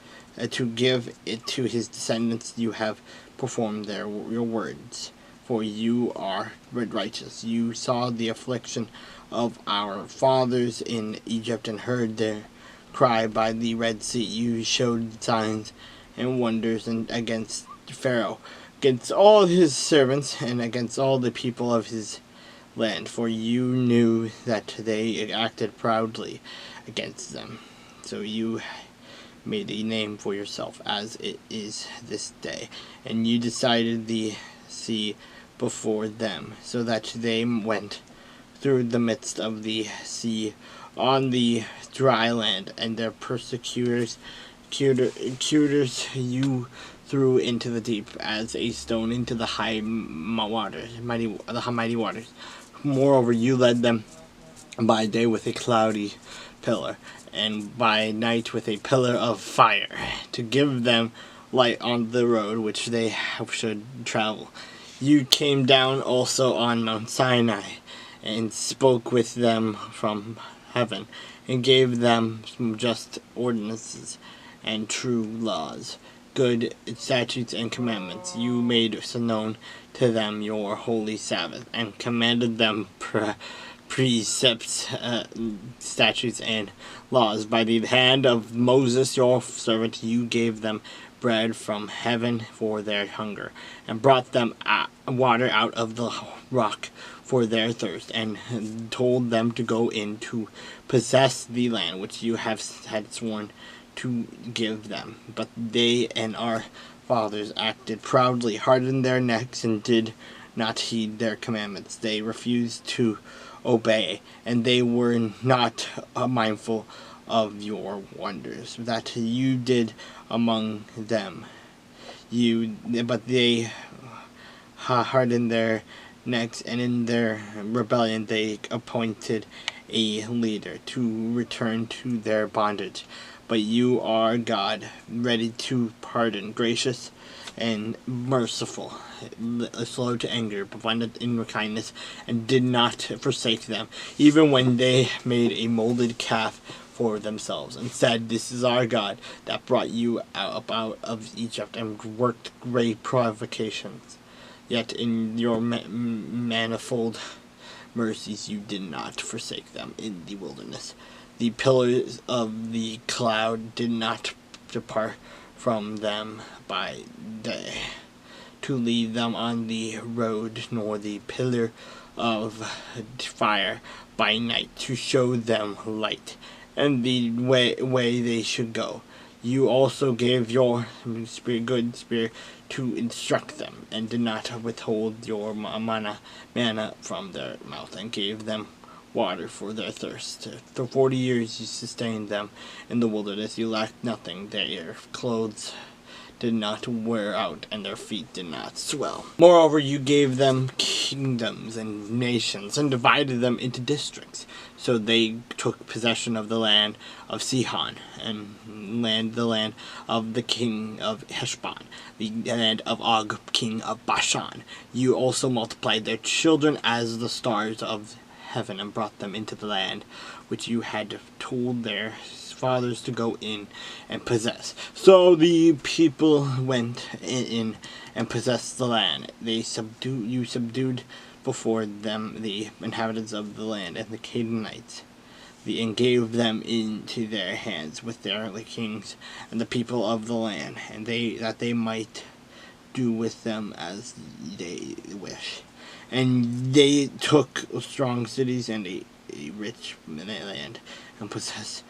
to give it to his descendants. You have performed your words, for you are righteous. You saw the affliction of our fathers in Egypt and heard their cry by the Red Sea. You showed signs and wonders against Pharaoh, against all his servants, and against all the people of his land, for you knew that they acted proudly against them. So you made a name for yourself, as it is this day, and you decided the sea before them, so that they went through the midst of the sea on the dry land, and their persecutors you threw into the deep as a stone into the mighty waters. Moreover, you led them by day with a cloudy pillar, and by night with a pillar of fire, to give them light on the road which they should travel. You came down also on Mount Sinai, and spoke with them from heaven, and gave them just ordinances and true laws, good statutes and commandments. You made known to them your holy Sabbath, and commanded them precepts, statutes, and laws. By the hand of Moses your servant you gave them bread from heaven for their hunger, and brought them water out of the rock for their thirst, and told them to go in to possess the land which you had sworn to give them. But they and our fathers acted proudly, hardened their necks, and did not heed their commandments. They refused to obey, and they were not mindful of your wonders that you did among them. But they hardened their necks, and in their rebellion they appointed a leader to return to their bondage. but you are God, ready to pardon, gracious and merciful, slow to anger, abundant in kindness, and did not forsake them, even when they made a molded calf for themselves, and said, "This is our God that brought you out of Egypt, and worked great provocations. Yet in your manifold mercies you did not forsake them in the wilderness. The pillars of the cloud did not depart from them by day, to lead them on the road, nor the pillar of fire by night, to show them light and the way they should go. You also gave your good spirit to instruct them, and did not withhold your manna from their mouth, and gave them water for their thirst. For 40 years you sustained them in the wilderness. You lacked nothing. Their clothes did not wear out, and their feet did not swell. Moreover, you gave them kingdoms and nations, and divided them into districts. So they took possession of the land of Sihon, and the land of the king of Heshbon, the land of Og, king of Bashan. You also multiplied their children as the stars of heaven, and brought them into the land which you had told their fathers to go in and possess. So the people went in and possessed the land. You subdued before them the inhabitants of the land and the Canaanites, and gave them into their hands with their kings and the people of the land, and that they might do with them as they wish. And they took strong cities and a rich land, and possessed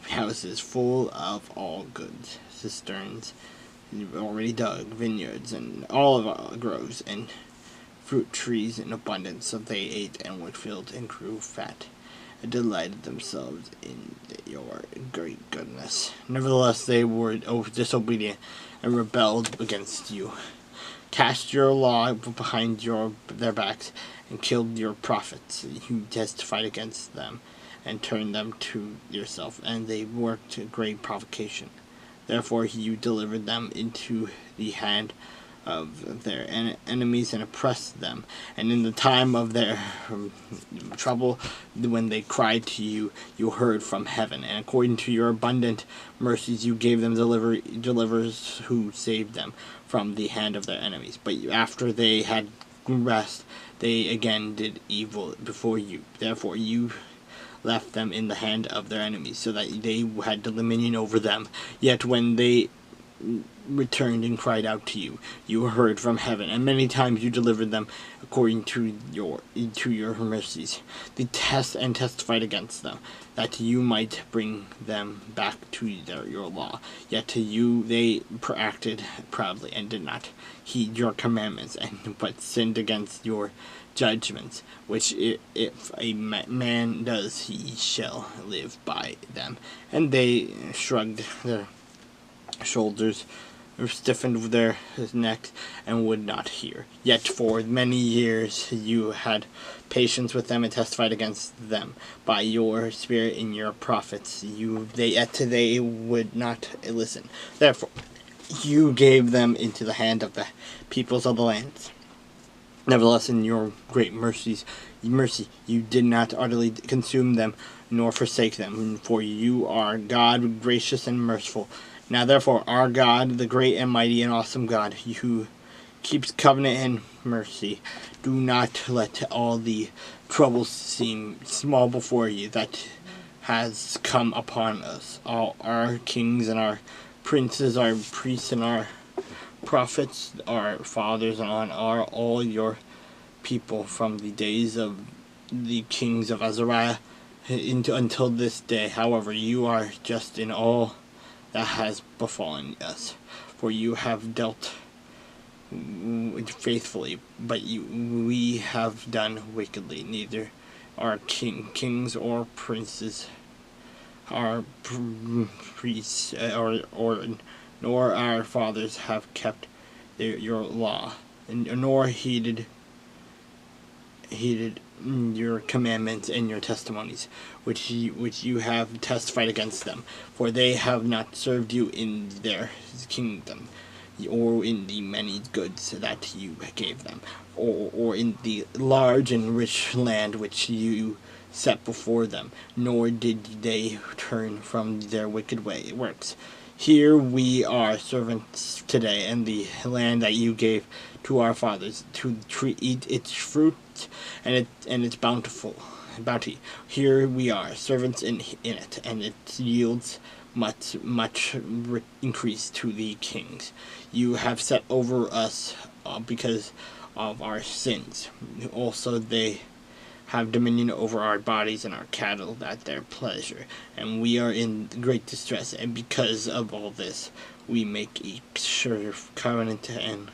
houses full of all goods, cisterns already dug, vineyards, and olive groves, and fruit trees in abundance. So they ate and were filled and grew fat, and delighted themselves in your great goodness. Nevertheless, they were disobedient and rebelled against you, cast your law behind their backs, and killed your prophets who testified against them, and turned them to yourself, and they worked great provocation. Therefore you delivered them into the hand of their enemies, and oppressed them. And in the time of their trouble, when they cried to you, you heard from heaven, and according to your abundant mercies you gave them deliverers who saved them from the hand of their enemies. But after they had rest, they again did evil before you. Therefore you left them in the hand of their enemies, so that they had dominion over them. Yet when they returned and cried out to you, you heard from heaven, and many times you delivered them according to your mercies. They testified against them, that you might bring them back to your law. Yet to you they acted proudly, and did not heed your commandments, but sinned against your judgments, which if a man does, he shall live by them. And they shrugged their shoulders, or stiffened their necks, and would not hear. Yet for many years you had patience with them, and testified against them by your spirit in your prophets. They would not listen. Therefore you gave them into the hand of the peoples of the lands. Nevertheless, in your great mercy, you did not utterly consume them, nor forsake them, for you are God, gracious and merciful. Now therefore, our God, the great and mighty and awesome God, who keeps covenant and mercy, do not let all the troubles seem small before you that has come upon us. All our kings and our princes, our priests and our prophets, our fathers, and on all your people from the days of the kings of Azariah until this day. However, you are just in all that has befallen us, for you have dealt faithfully, but we have done wickedly. Neither our kings or princes, our priests, nor our fathers have kept your law, nor heeded your commandments and your testimonies, which you have testified against them, for they have not served you in their kingdom, or in the many goods that you gave them, or in the large and rich land which you set before them, nor did they turn from their wicked works. Here we are servants today, in the land that you gave to our fathers, to eat its fruit and its bounty. Here we are servants in it, and it yields much increase to the kings. You have set over us because of our sins. Also they have dominion over our bodies and our cattle at their pleasure, and we are in great distress. And because of all this, we make a sure covenant and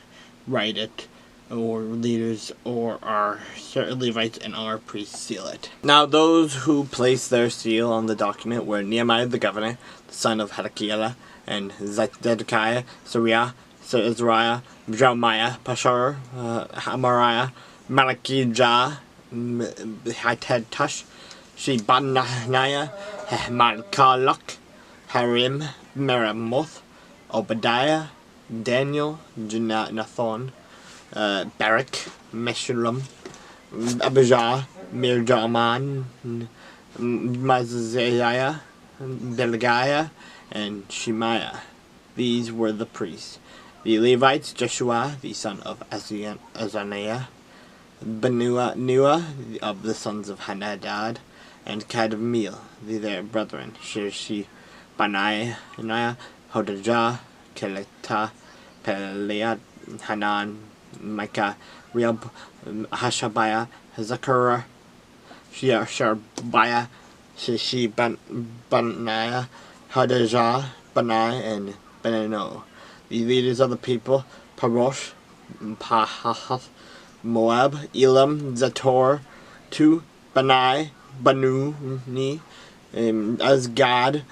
write it, or leaders, or our Levites and our priests seal it. Now those who placed their seal on the document were Nehemiah the governor, the son of Hilkiah, and Zedekiah, Sariah, Azariah, Jeremiah, Pashur, Amariah, Malachijah, Hattush, Shebaniah, Malkaluk, Harim, Meremoth, Obadiah, Daniel, Nathan, Barak, Meshullam, Abijah, Mirjaman, Maziah, Delegiah, and Shemaiah. These were the priests. The Levites, Joshua, the son of Azaniah, Benua of the sons of Henadad, and Kadmiel, their brethren, Shirshi, Benaiah, Hodijah, Kelita, Pelead, Hanan, Micah, Rehob, Hashabiah, Zechariah, Sherebiah, Benaiah, Hodijah, Benai, and Benano. The leaders of the people, Parosh, Pahath, Moab, Elam, Zator, Tu, Benai, Banu, Azgad,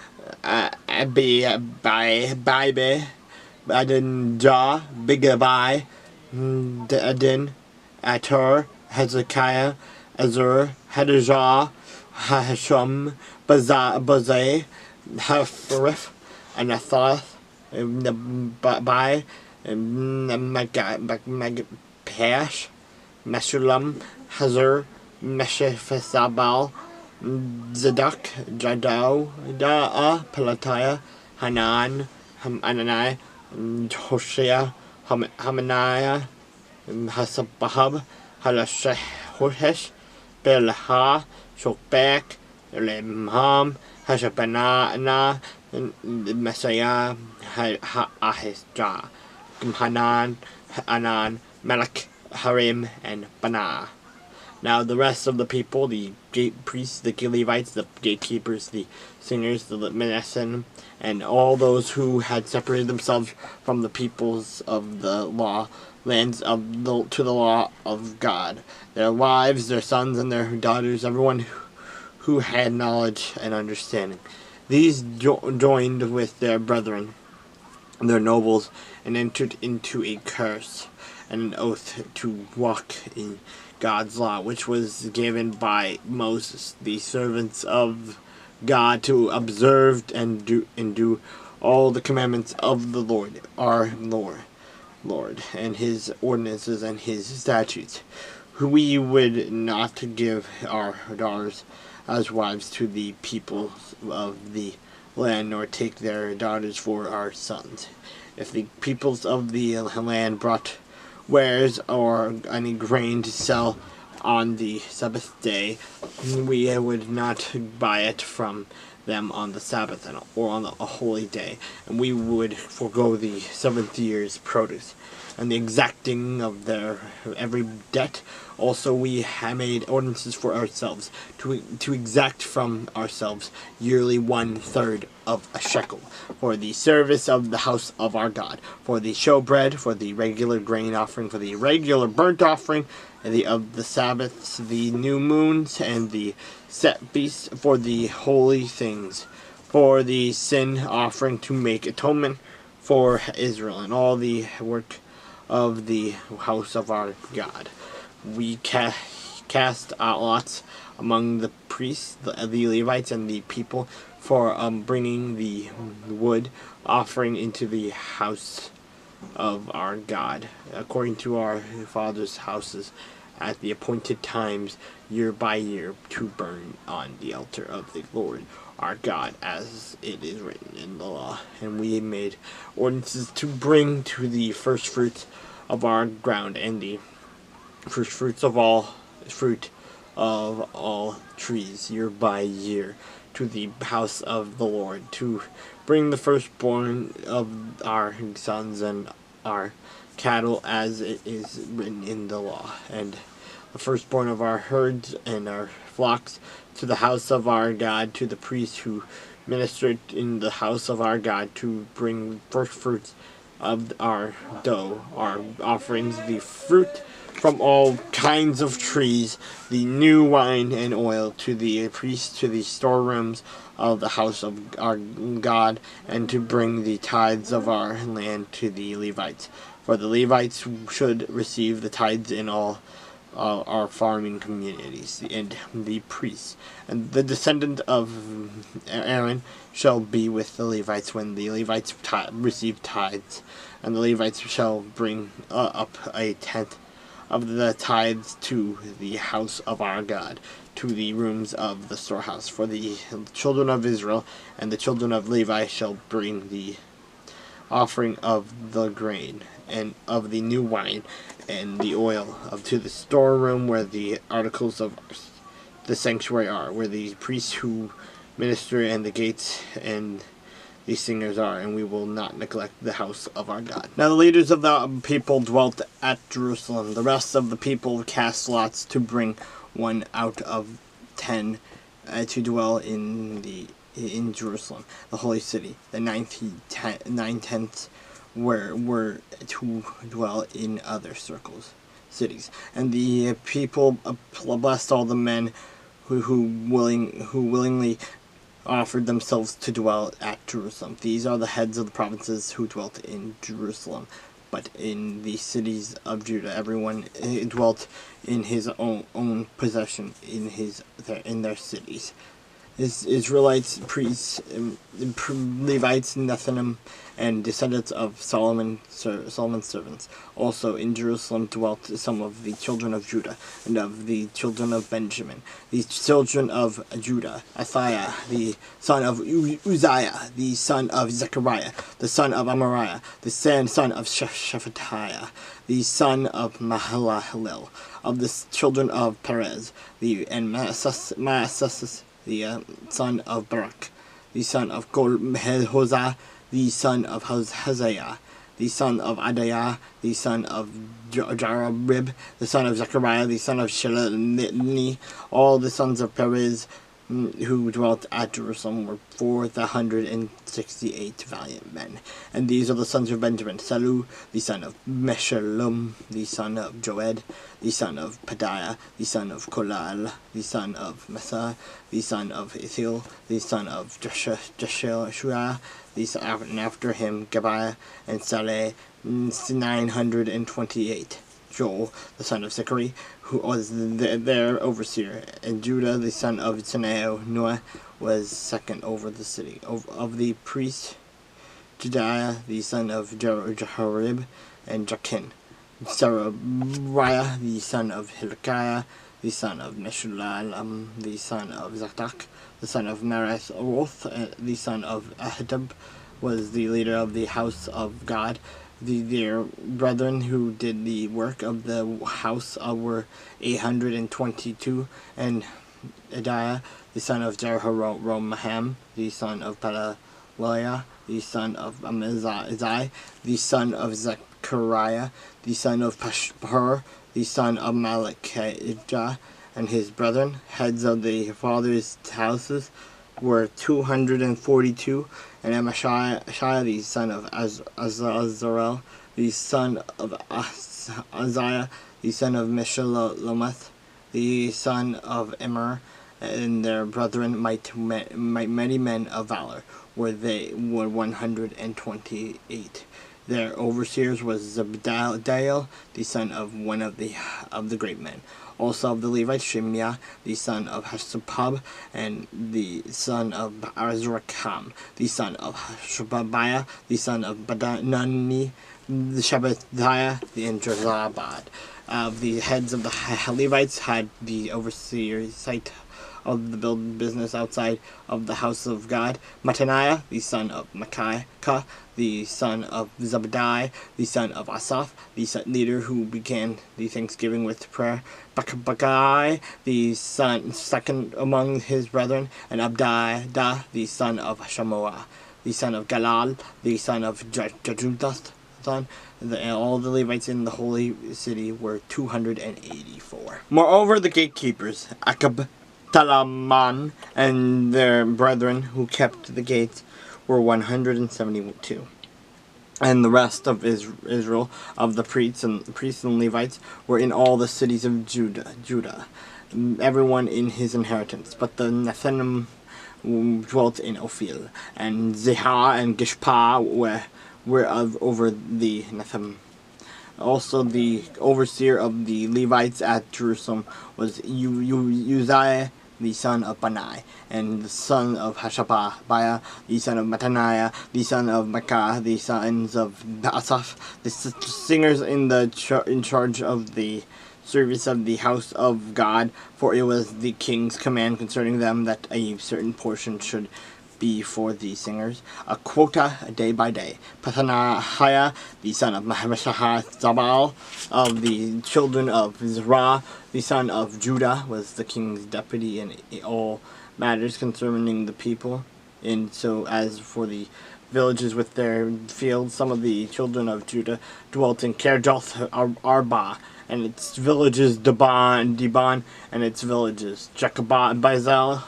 Abibe, Adonijah, Bigabai, Adin, Ator, Hezekiah, Azur, Hadijah, Hashum, Bazai, Haphoreth, Anathoth, Bai, Magapash, Meshullam, Hazur, Meshephisabal, Zadok, Jadau, Da'a, Pelatiah, Hanan, Anani, Hoshea, Hamaniah, Hasabahab, Halashehosh, Belha, Shokbek, Lemham, Hashabanana, Messiah, Ahijah, Hanan, Anan, Melech, Harim, and Banah. Now the rest of the people, the gate priests, the Levites, the gatekeepers, the singers, the Manasseh, and all those who had separated themselves from the peoples of the lands to the law of God, their wives, their sons, and their daughters, everyone who had knowledge and understanding. These joined with their brethren, their nobles, and entered into a curse and an oath to walk in God's law, which was given by Moses, the servants of God, to observe and do all the commandments of the Lord, our Lord, and his ordinances and his statutes. We would not give our daughters as wives to the peoples of the land, nor take their daughters for our sons. If the peoples of the land brought wares or any grain to sell on the Sabbath day, we would not buy it from them on the Sabbath or on a holy day, and we would forego the 7th year's produce and the exacting of their every debt. Also we have made ordinances for ourselves to exact from ourselves yearly 1/3 of a shekel for the service of the house of our God, for the showbread, for the regular grain offering, for the regular burnt offering, and of the Sabbaths, the new moons, and the set beasts, for the holy things, for the sin offering to make atonement for Israel, and all the work of the house of our God. We cast lots among the priests, the Levites, and the people for bringing the wood offering into the house of our God, according to our fathers' houses, at the appointed times, year by year, to burn on the altar of the Lord our God, as it is written in the law. And we made ordinances to bring to the first fruits of our ground, and the first fruits of all fruit of all trees, year by year, to the house of the Lord, to bring the firstborn of our sons and our cattle, as it is written in the law, and the firstborn of our herds and our flocks, to the house of our God, to the priests who ministered in the house of our God, to bring first fruits of our dough, our offerings, the fruit from all kinds of trees, the new wine and oil, to the priests, to the storerooms of the house of our God, and to bring the tithes of our land to the Levites. For the Levites should receive the tithes in all our farming communities, and the priests and the descendant of Aaron shall be with the Levites when the Levites receive tithes, and the Levites shall bring up a tenth of the tithes to the house of our God, to the rooms of the storehouse. For the children of Israel and the children of Levi shall bring the offering of the grain and of the new wine and the oil to the storeroom where the articles of the sanctuary are, where the priests who minister and the gates and the singers are, and we will not neglect the house of our God. Now the leaders of the people dwelt at Jerusalem. The rest of the people cast lots to bring one out of 10 to dwell in Jerusalem, the holy city. The 9/10 were to dwell in other cities. And the people blessed all the men who willingly offered themselves to dwell at Jerusalem. These are the heads of the provinces who dwelt in Jerusalem. But in the cities of Judah, everyone dwelt in his own possession in their cities. Israelites, priests, Levites, Nethinim, and descendants of Solomon's servants. Also in Jerusalem dwelt some of the children of Judah, and of the children of Benjamin. The children of Judah: Athiah, the son of Uzziah, the son of Zechariah, the son of Amariah, the son of Shephatiah, the son of Mahalalel. Of the children of Perez, and Maasas, the son of Barak, the son of Hosah, the son of Haziah, the son of Adaiah, the son of Jarib, the son of Zechariah, the son of Shelomith. All the sons of Perez who dwelt at Jerusalem were 468 valiant men. And these are the sons of Benjamin: Salu, the son of Meshullam, the son of Joed, the son of Pedaiah, the son of Kolal, the son of Mesa, the son of Ithiel, the son of Jeshua, and after him Gabiah and Saleh, 928. Joel, the son of Zechari, who was their overseer, and Judah, the son of Noah, was second over the city. Of the priests, Jedaiah, the son of Jehoram, and Jachin, Sariah, the son of Hilkiah, the son of Meshullam, the son of Zadok, the son of Merath, the son of Ahitub, was the leader of the house of God. Their brethren who did the work of the house were 822, and Adiah, the son of Jehoram, the son of Pelaliah, the son of Amaziah, the son of Zechariah, the son of Pashhur, the son of Malachijah, and his brethren, heads of the fathers' houses, were 242, and Amashai, the son of Azarel, the son of Isaiah, the son of Meshullemeth, the son of Immer, and their brethren, many men of valor, were 128. Their overseers was Zebadiah, the son of one of the great men. Also of the Levites, Shemaiah, the son of Hashubab, and the son of Azrakam, the son of Hashabiah, the son of Badani, the Shabbathiah, and Jozabad. The heads of the Levites had the oversight of the building business outside of the house of God. Mattaniah, the son of Micaiah, the son of Zebadiah, the son of Asaph, the leader who began the thanksgiving with prayer. Bakkai, the second among his brethren, and Abdiah, the son of Shamoah, the son of Galal, the son of Jeduthun. All the Levites in the holy city were 284. Moreover, the gatekeepers, Akab, Talaman, and their brethren who kept the gates were 172. And the rest of Israel, of the priests and Levites, were in all the cities of Judah, everyone in his inheritance. But the Nethinim dwelt in Ophel, and Zehah and Gishpah were over the Nethinim. Also, the overseer of the Levites at Jerusalem was Uzziah, the son of Bani, and the son of Hashabiah, the son of Mattaniah, the son of Micah, the sons of Asaph, the singers in charge of the service of the house of God, for it was the king's command concerning them that a certain portion should be for the singers, a quota day by day. Pathaniah, the son of Zabal, of the children of Zerah, the son of Judah, was the king's deputy in all matters concerning the people. And so as for the villages with their fields, some of the children of Judah dwelt in Kirjath Arba, and its villages, Dibon, and its villages, Jekabah and Bazel,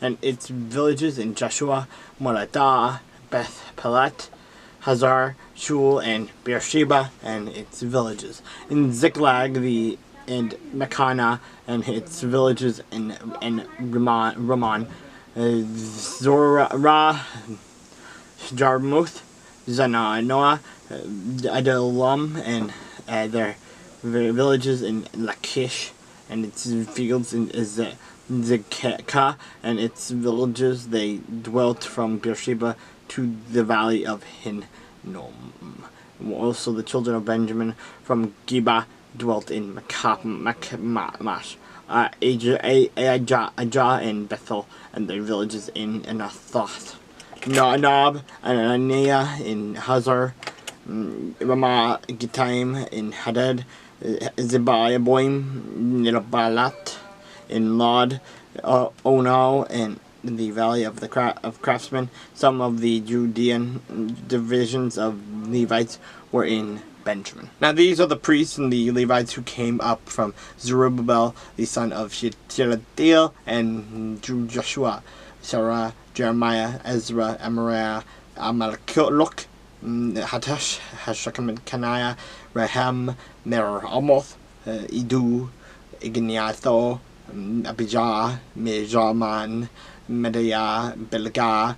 and its villages in Joshua, Moladah, Beth Pelet, Hazar, Shul, and Beersheba, and its villages. In Ziklag, and Mekana, and its villages, and Ramon, Zorah, Jarmuth, Zanoah, Adullam, and their villages in Lachish, and its fields in Zikah, and its villages. They dwelt from Beersheba to the valley of Hinnom. Also the children of Benjamin from Geba dwelt in Machmash, Ajah, and Bethel, and their villages in Anathoth, Nob, and Ananiah in Hazar, Ramah Gittaim in Hadad, Zebaim, Nilabalat in Lod, Ono, and in the valley of the craftsmen. Some of the Judean divisions of Levites were in Benjamin. Now these are the priests and the Levites who came up from Zerubbabel, the son of Shealtiel, and Joshua, Sarah, Jeremiah, Ezra, Amariah, Amalek, Hatash, Hashakaniah, Rahem, Meromoth, Idu, Igniatho, Abijah, Mejaman, Medaiah, Belgah,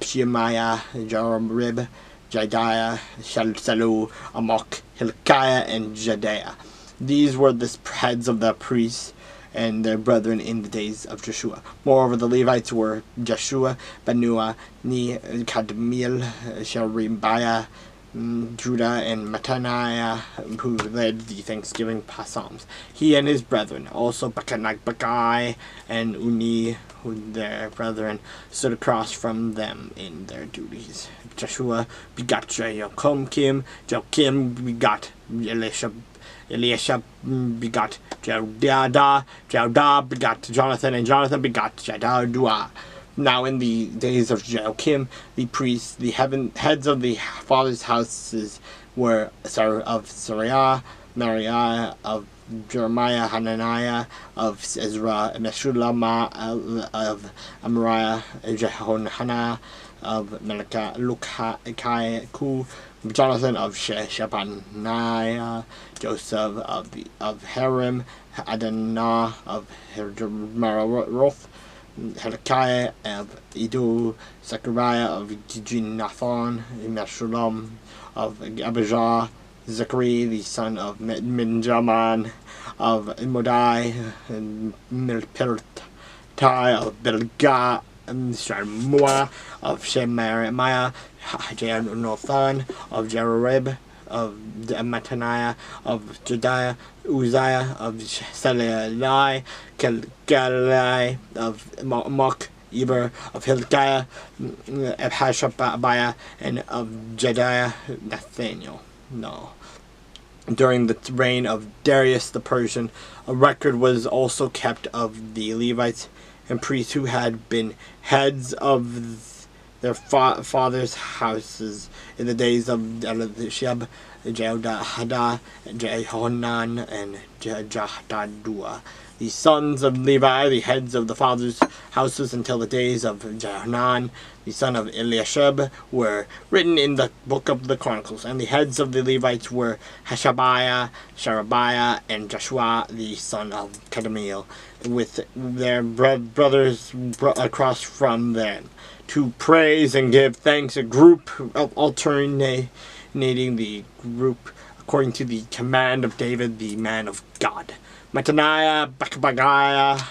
Shemaiah, Jarib, Jediah, Shalsalu, Amok, Hilkiah, and Jedaiah. These were the heads of the priests and their brethren in the days of Joshua. Moreover, the Levites were Joshua, Benua, Kadmiel, Sherebiah, Judah, and Mattaniah, who led the Thanksgiving Psalms. He and his brethren, also Bakkai and Uni, who their brethren stood across from them in their duties. Joshua begot Joachim, Joachim begot Elisha begot Jeudah begot Jonathan, and Jonathan begot Jedaiah. Now in the days of Joachim, the priests, the heads of the fathers' houses were of Sariah, Mariah, of Jeremiah, Hananiah, of Ezra, Meshulam, of Amariah, Jehonhanah, of Lukai, Jonathan of Shebaniah, Joseph of Harim, Adonah of Meroth, Hilkiah of Edu, Zechariah of Gijinathon, Meshulam of Abijah, Zachary, the son of Minjaman, of Modai, and Milpiltai, of Bilgah, Sharmua, of Shemaiah, Jonathan, of Jerib, of Mattaniah, of Jediah, Uzziah, of Selai, Kelgalai, of Mok, Eber, of Hilkiah, of Hashabiah, and of Jediah, Nathaniel. No. During the reign of Darius the Persian, a record was also kept of the Levites and priests who had been heads of their fathers' houses in the days of Elishab, Jehoiada, Jehohanan, and Jahdadua. The sons of Levi, the heads of the fathers' houses until the days of Jehohanan, the son of Eliashib, were written in the book of the Chronicles, and the heads of the Levites were Hashabiah, Sherebiah, and Joshua, the son of Kadmiel, with their brothers across from them, to praise and give thanks, a group of alternating the group according to the command of David, the man of God. Mattaniah, Bakbagiah,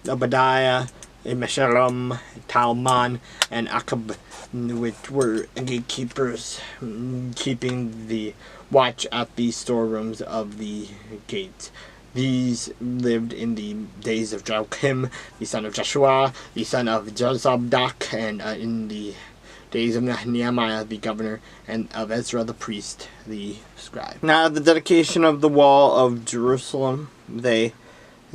Obadiah, Meshullam, Talman, and Akab, which were gatekeepers, keeping the watch at the storerooms of the gates. These lived in the days of Joachim, the son of Joshua, the son of Jozabdak, and in the days of Nehemiah the governor, and of Ezra the priest, the scribe. Now the dedication of the wall of Jerusalem, they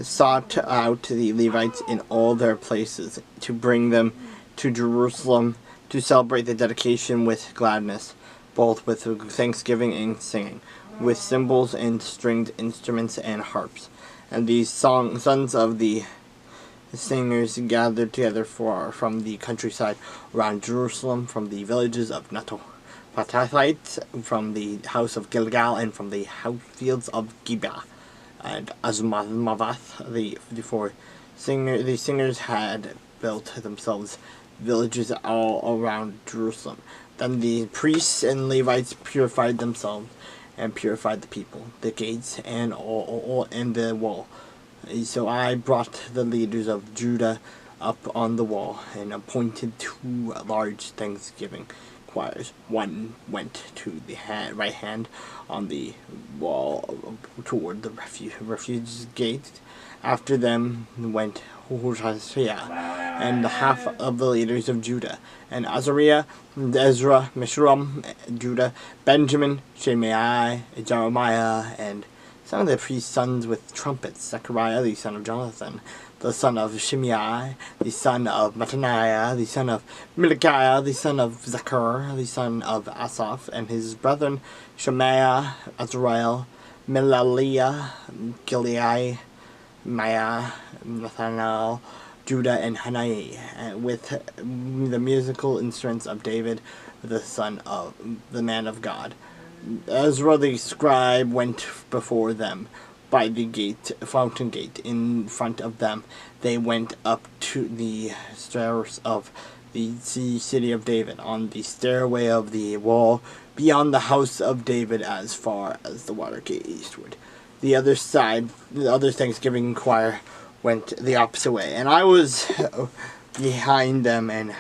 sought out the Levites in all their places to bring them to Jerusalem to celebrate the dedication with gladness, both with thanksgiving and singing, with cymbals and stringed instruments and harps. And these sons of the singers gathered together from the countryside around Jerusalem, from the villages of Netophathite, from the house of Gilgal, and from the fields of Gibeah and Azmaveth. The singers had built themselves villages all around Jerusalem. Then the priests and Levites purified themselves and purified the people, the gates, and all and the wall. So I brought the leaders of Judah up on the wall and appointed 2 large thanksgiving choirs. One went to the right hand on the wall toward the refuge gate. After them went Hoshea and the half of the leaders of Judah, and Azariah, Ezra, Meshullam, Judah, Benjamin, Shemaiah, Jeremiah, and some of the priest's sons with trumpets, Zechariah, the son of Jonathan, the son of Shimei, the son of Mattaniah, the son of Milikiah, the son of Zechar, the son of Asaph, and his brethren Shemaiah, Azrael, Melaliah, Gileai, Maya, Nathanael, Judah, and Hanai, with the musical instruments of David, the son of the man of God. Ezra the scribe went before them by the fountain gate. In front of them they went up to the stairs of the city of David, on the stairway of the wall beyond the house of David, as far as the water gate eastward. The other thanksgiving choir went the opposite way, and I was behind them and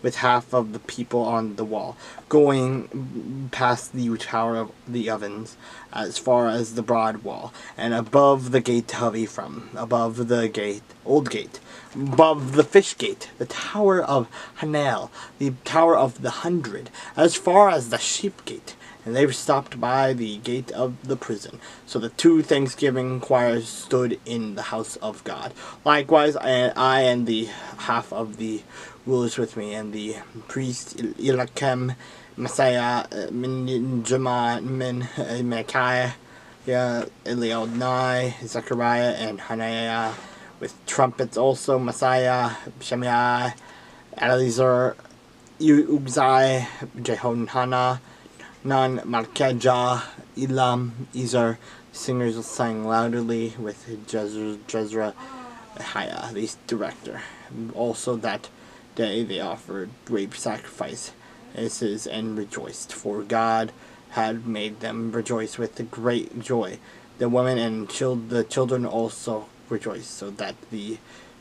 with half of the people on the wall, going past the tower of the ovens as far as the broad wall, and above the gate of Ephraim, above the old gate, above the fish gate, the tower of Hanel, the tower of the 100, as far as the sheep gate. And they stopped by the gate of the prison. So the 2 thanksgiving choirs stood in the house of God. Likewise, I and the half of the rulers with me, and the priest Eliakim, Messiah, Minjamin, Micaiah, Eliodnai, Zechariah, and Hananiah, with trumpets also, Messiah, Shemaiah, Eliezer, Uzai, Jehonhana, Nan, Malkijah, Elam, Ezer. Singers sang loudly with Jezra, the director. Also that day they offered grape sacrifice and rejoiced, for God had made them rejoice with great joy. The women and the children also rejoiced, so that the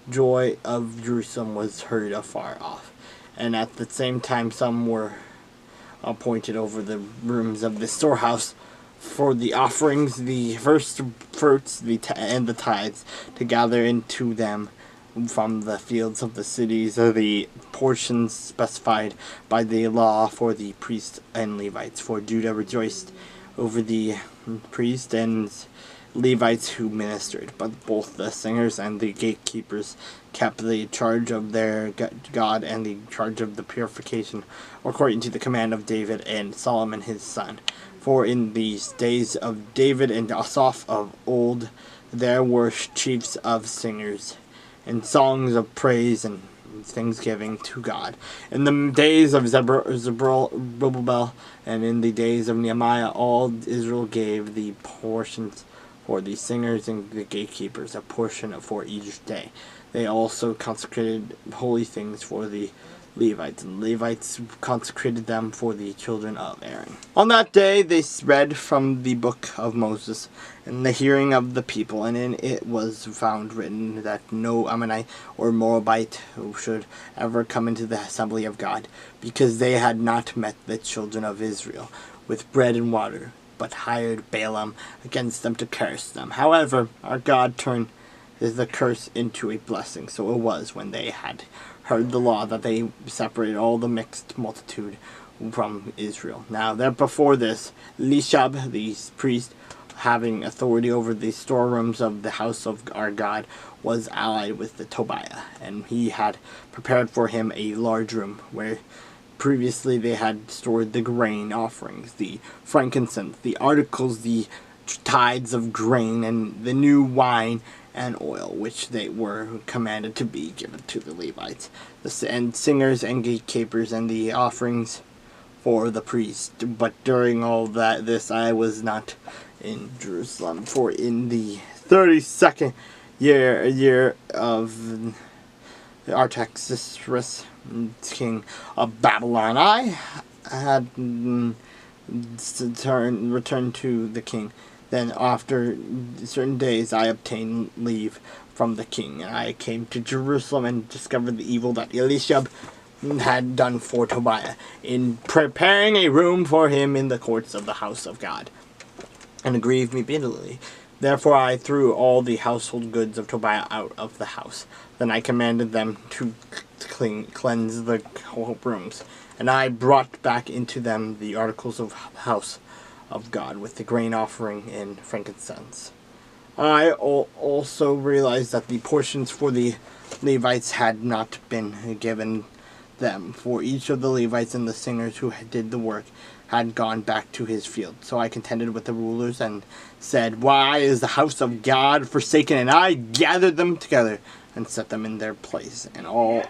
joy of Jerusalem was heard afar off. And at the same time some were appointed over the rooms of the storehouse for the offerings, the first fruits, and the tithes, to gather into them from the fields of the cities the portions specified by the law for the priests and Levites. For Judah rejoiced over the priests and Levites who ministered, but both the singers and the gatekeepers kept the charge of their God and the charge of the purification, according to the command of David and Solomon his son. For in these days of David and Asaph of old there were chiefs of singers, and songs of praise and thanksgiving to God. In the days of Zerubbabel and in the days of Nehemiah, all Israel gave the portions for the singers and the gatekeepers, a portion for each day. They also consecrated holy things for the Levites, and Levites consecrated them for the children of Aaron. On that day they read from the book of Moses in the hearing of the people, and in it was found written that no Ammonite or Moabite should ever come into the assembly of God, because they had not met the children of Israel with bread and water, but hired Balaam against them to curse them. However, our God turned the curse into a blessing. So it was, when they had heard the law, that they separated all the mixed multitude from Israel. Now there before this, Elishab the priest, having authority over the storerooms of the house of our God, was allied with the Tobiah, and he had prepared for him a large room where previously they had stored the grain offerings, the frankincense, the articles, the tithes of grain, and the new wine and oil, which they were commanded to be given to the Levites, and singers and gatekeepers, and the offerings for the priest. But during all this I was not in Jerusalem, for in the 32nd year of Artaxerxes, king of Babylon, I had returned to the king. Then after certain days I obtained leave from the king, and I came to Jerusalem and discovered the evil that Elishab had done for Tobiah in preparing a room for him in the courts of the house of God, and it grieved me bitterly. Therefore I threw all the household goods of Tobiah out of the house. Then I commanded them to cleanse the whole rooms, and I brought back into them the articles of the house of God with the grain offering and frankincense. I also realized that the portions for the Levites had not been given them, for each of the Levites and the singers who did the work had gone back to his field. So I contended with the rulers and said, "Why is the house of God forsaken?" And I gathered them together and set them in their place. And all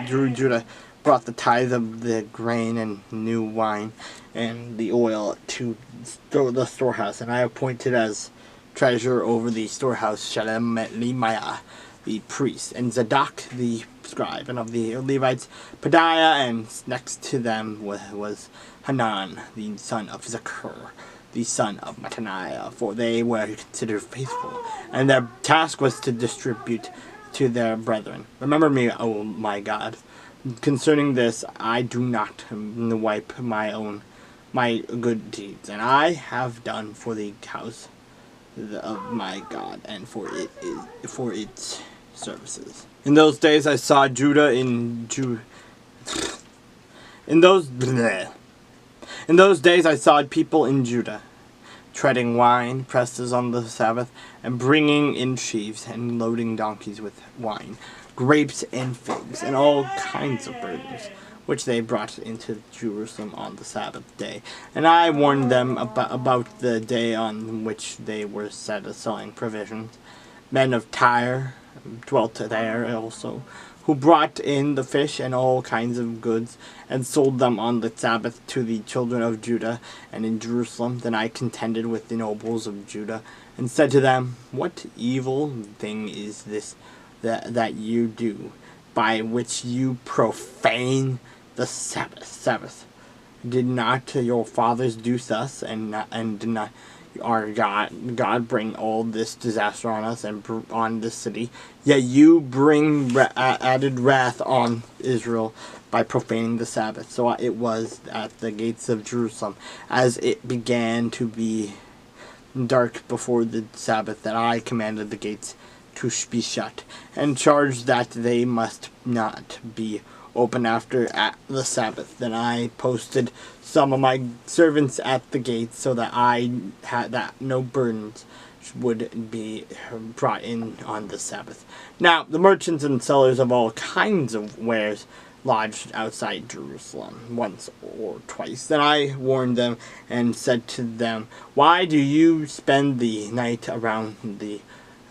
Judah brought the tithe of the grain and new wine and the oil to the storehouse. And I appointed as treasurer over the storehouse Shelemiah the priest, and Zadok the scribe, and of the Levites Pedaiah, and next to them was Hanan the son of Zakur, the son of Mattaniah, for they were considered faithful, and their task was to distribute to their brethren. Remember me, O my God. Concerning this, I do not wipe my good deeds, and I have done for the house of my God, and for its services. In those days I saw Judah in those days I saw people in Judah treading wine presses on the Sabbath, and bringing in sheaves, and loading donkeys with wine, grapes and figs, and all kinds of burdens, which they brought into Jerusalem on the Sabbath day. And I warned them about the day on which they were selling provisions. Men of Tyre dwelt there also, who brought in the fish and all kinds of goods, and sold them on the Sabbath to the children of Judah and in Jerusalem. Then I contended with the nobles of Judah, and said to them, "What evil thing is this that you do, by which you profane the Sabbath. Did not your fathers do thus, and did not our God bring all this disaster on us and on this city? Yet you bring added wrath on Israel by profaning the Sabbath. So it was at the gates of Jerusalem, as it began to be dark before the Sabbath, that I commanded the gates to be shut, and charged that they must not be open after at the Sabbath. Then I posted some of my servants at the gates, so that no burdens would be brought in on the Sabbath. Now the merchants and sellers of all kinds of wares lodged outside Jerusalem once or twice. Then I warned them and said to them, why do you spend the night around the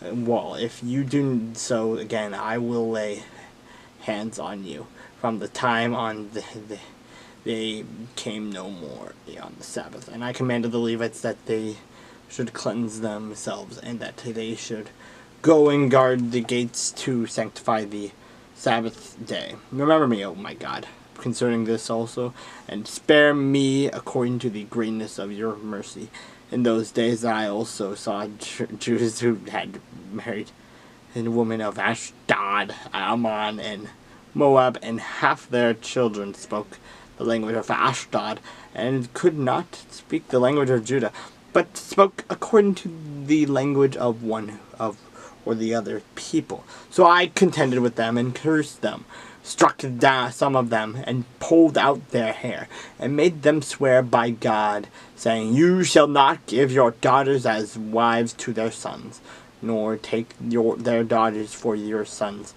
wall? If you do so again, I will lay hands on you. From the time on they came no more on the Sabbath. And I commanded the Levites that they should cleanse themselves, and that they should go and guard the gates to sanctify the Sabbath day. Remember me, O my God, concerning this also, and spare me according to the greatness of your mercy. In those days I also saw Jews who had married a woman of Ashdod, Ammon, and Moab, and half their children spoke the language of Ashdod, and could not speak the language of Judah, but spoke according to the language of one of or the other people. So I contended with them and cursed them, struck down some of them, and pulled out their hair, and made them swear by God, saying, you shall not give your daughters as wives to their sons, nor take their daughters for your sons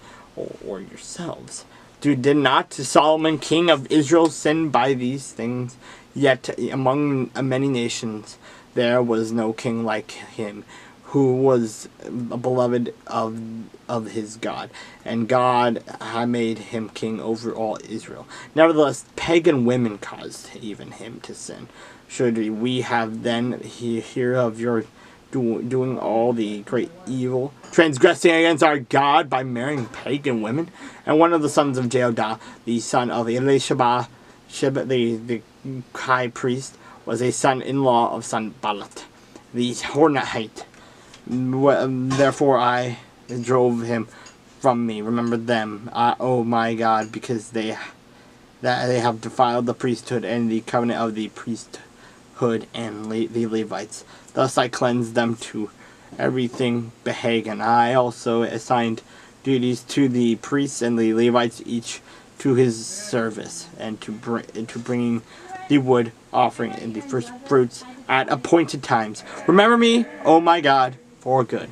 or yourselves. Did not Solomon king of Israel sin by these things? Yet among many nations there was no king like him, who was beloved of his God, and God had made him king over all Israel. Nevertheless, pagan women caused even him to sin. Should we have then hear of your doing all the great evil, transgressing against our God by marrying pagan women? And one of the sons of Jehoiada, the son of Elisheba, the high priest, was a son-in-law of Sanballat, the Horonite. Therefore I drove him from me. Remember them, oh my God, because they have defiled the priesthood and the covenant of the priesthood and the Levites. Thus I cleansed them to everything pagan. I also assigned duties to the priests and the Levites, each to his service, and to bringing the wood offering and the first fruits at appointed times. Remember me, oh my God, for good.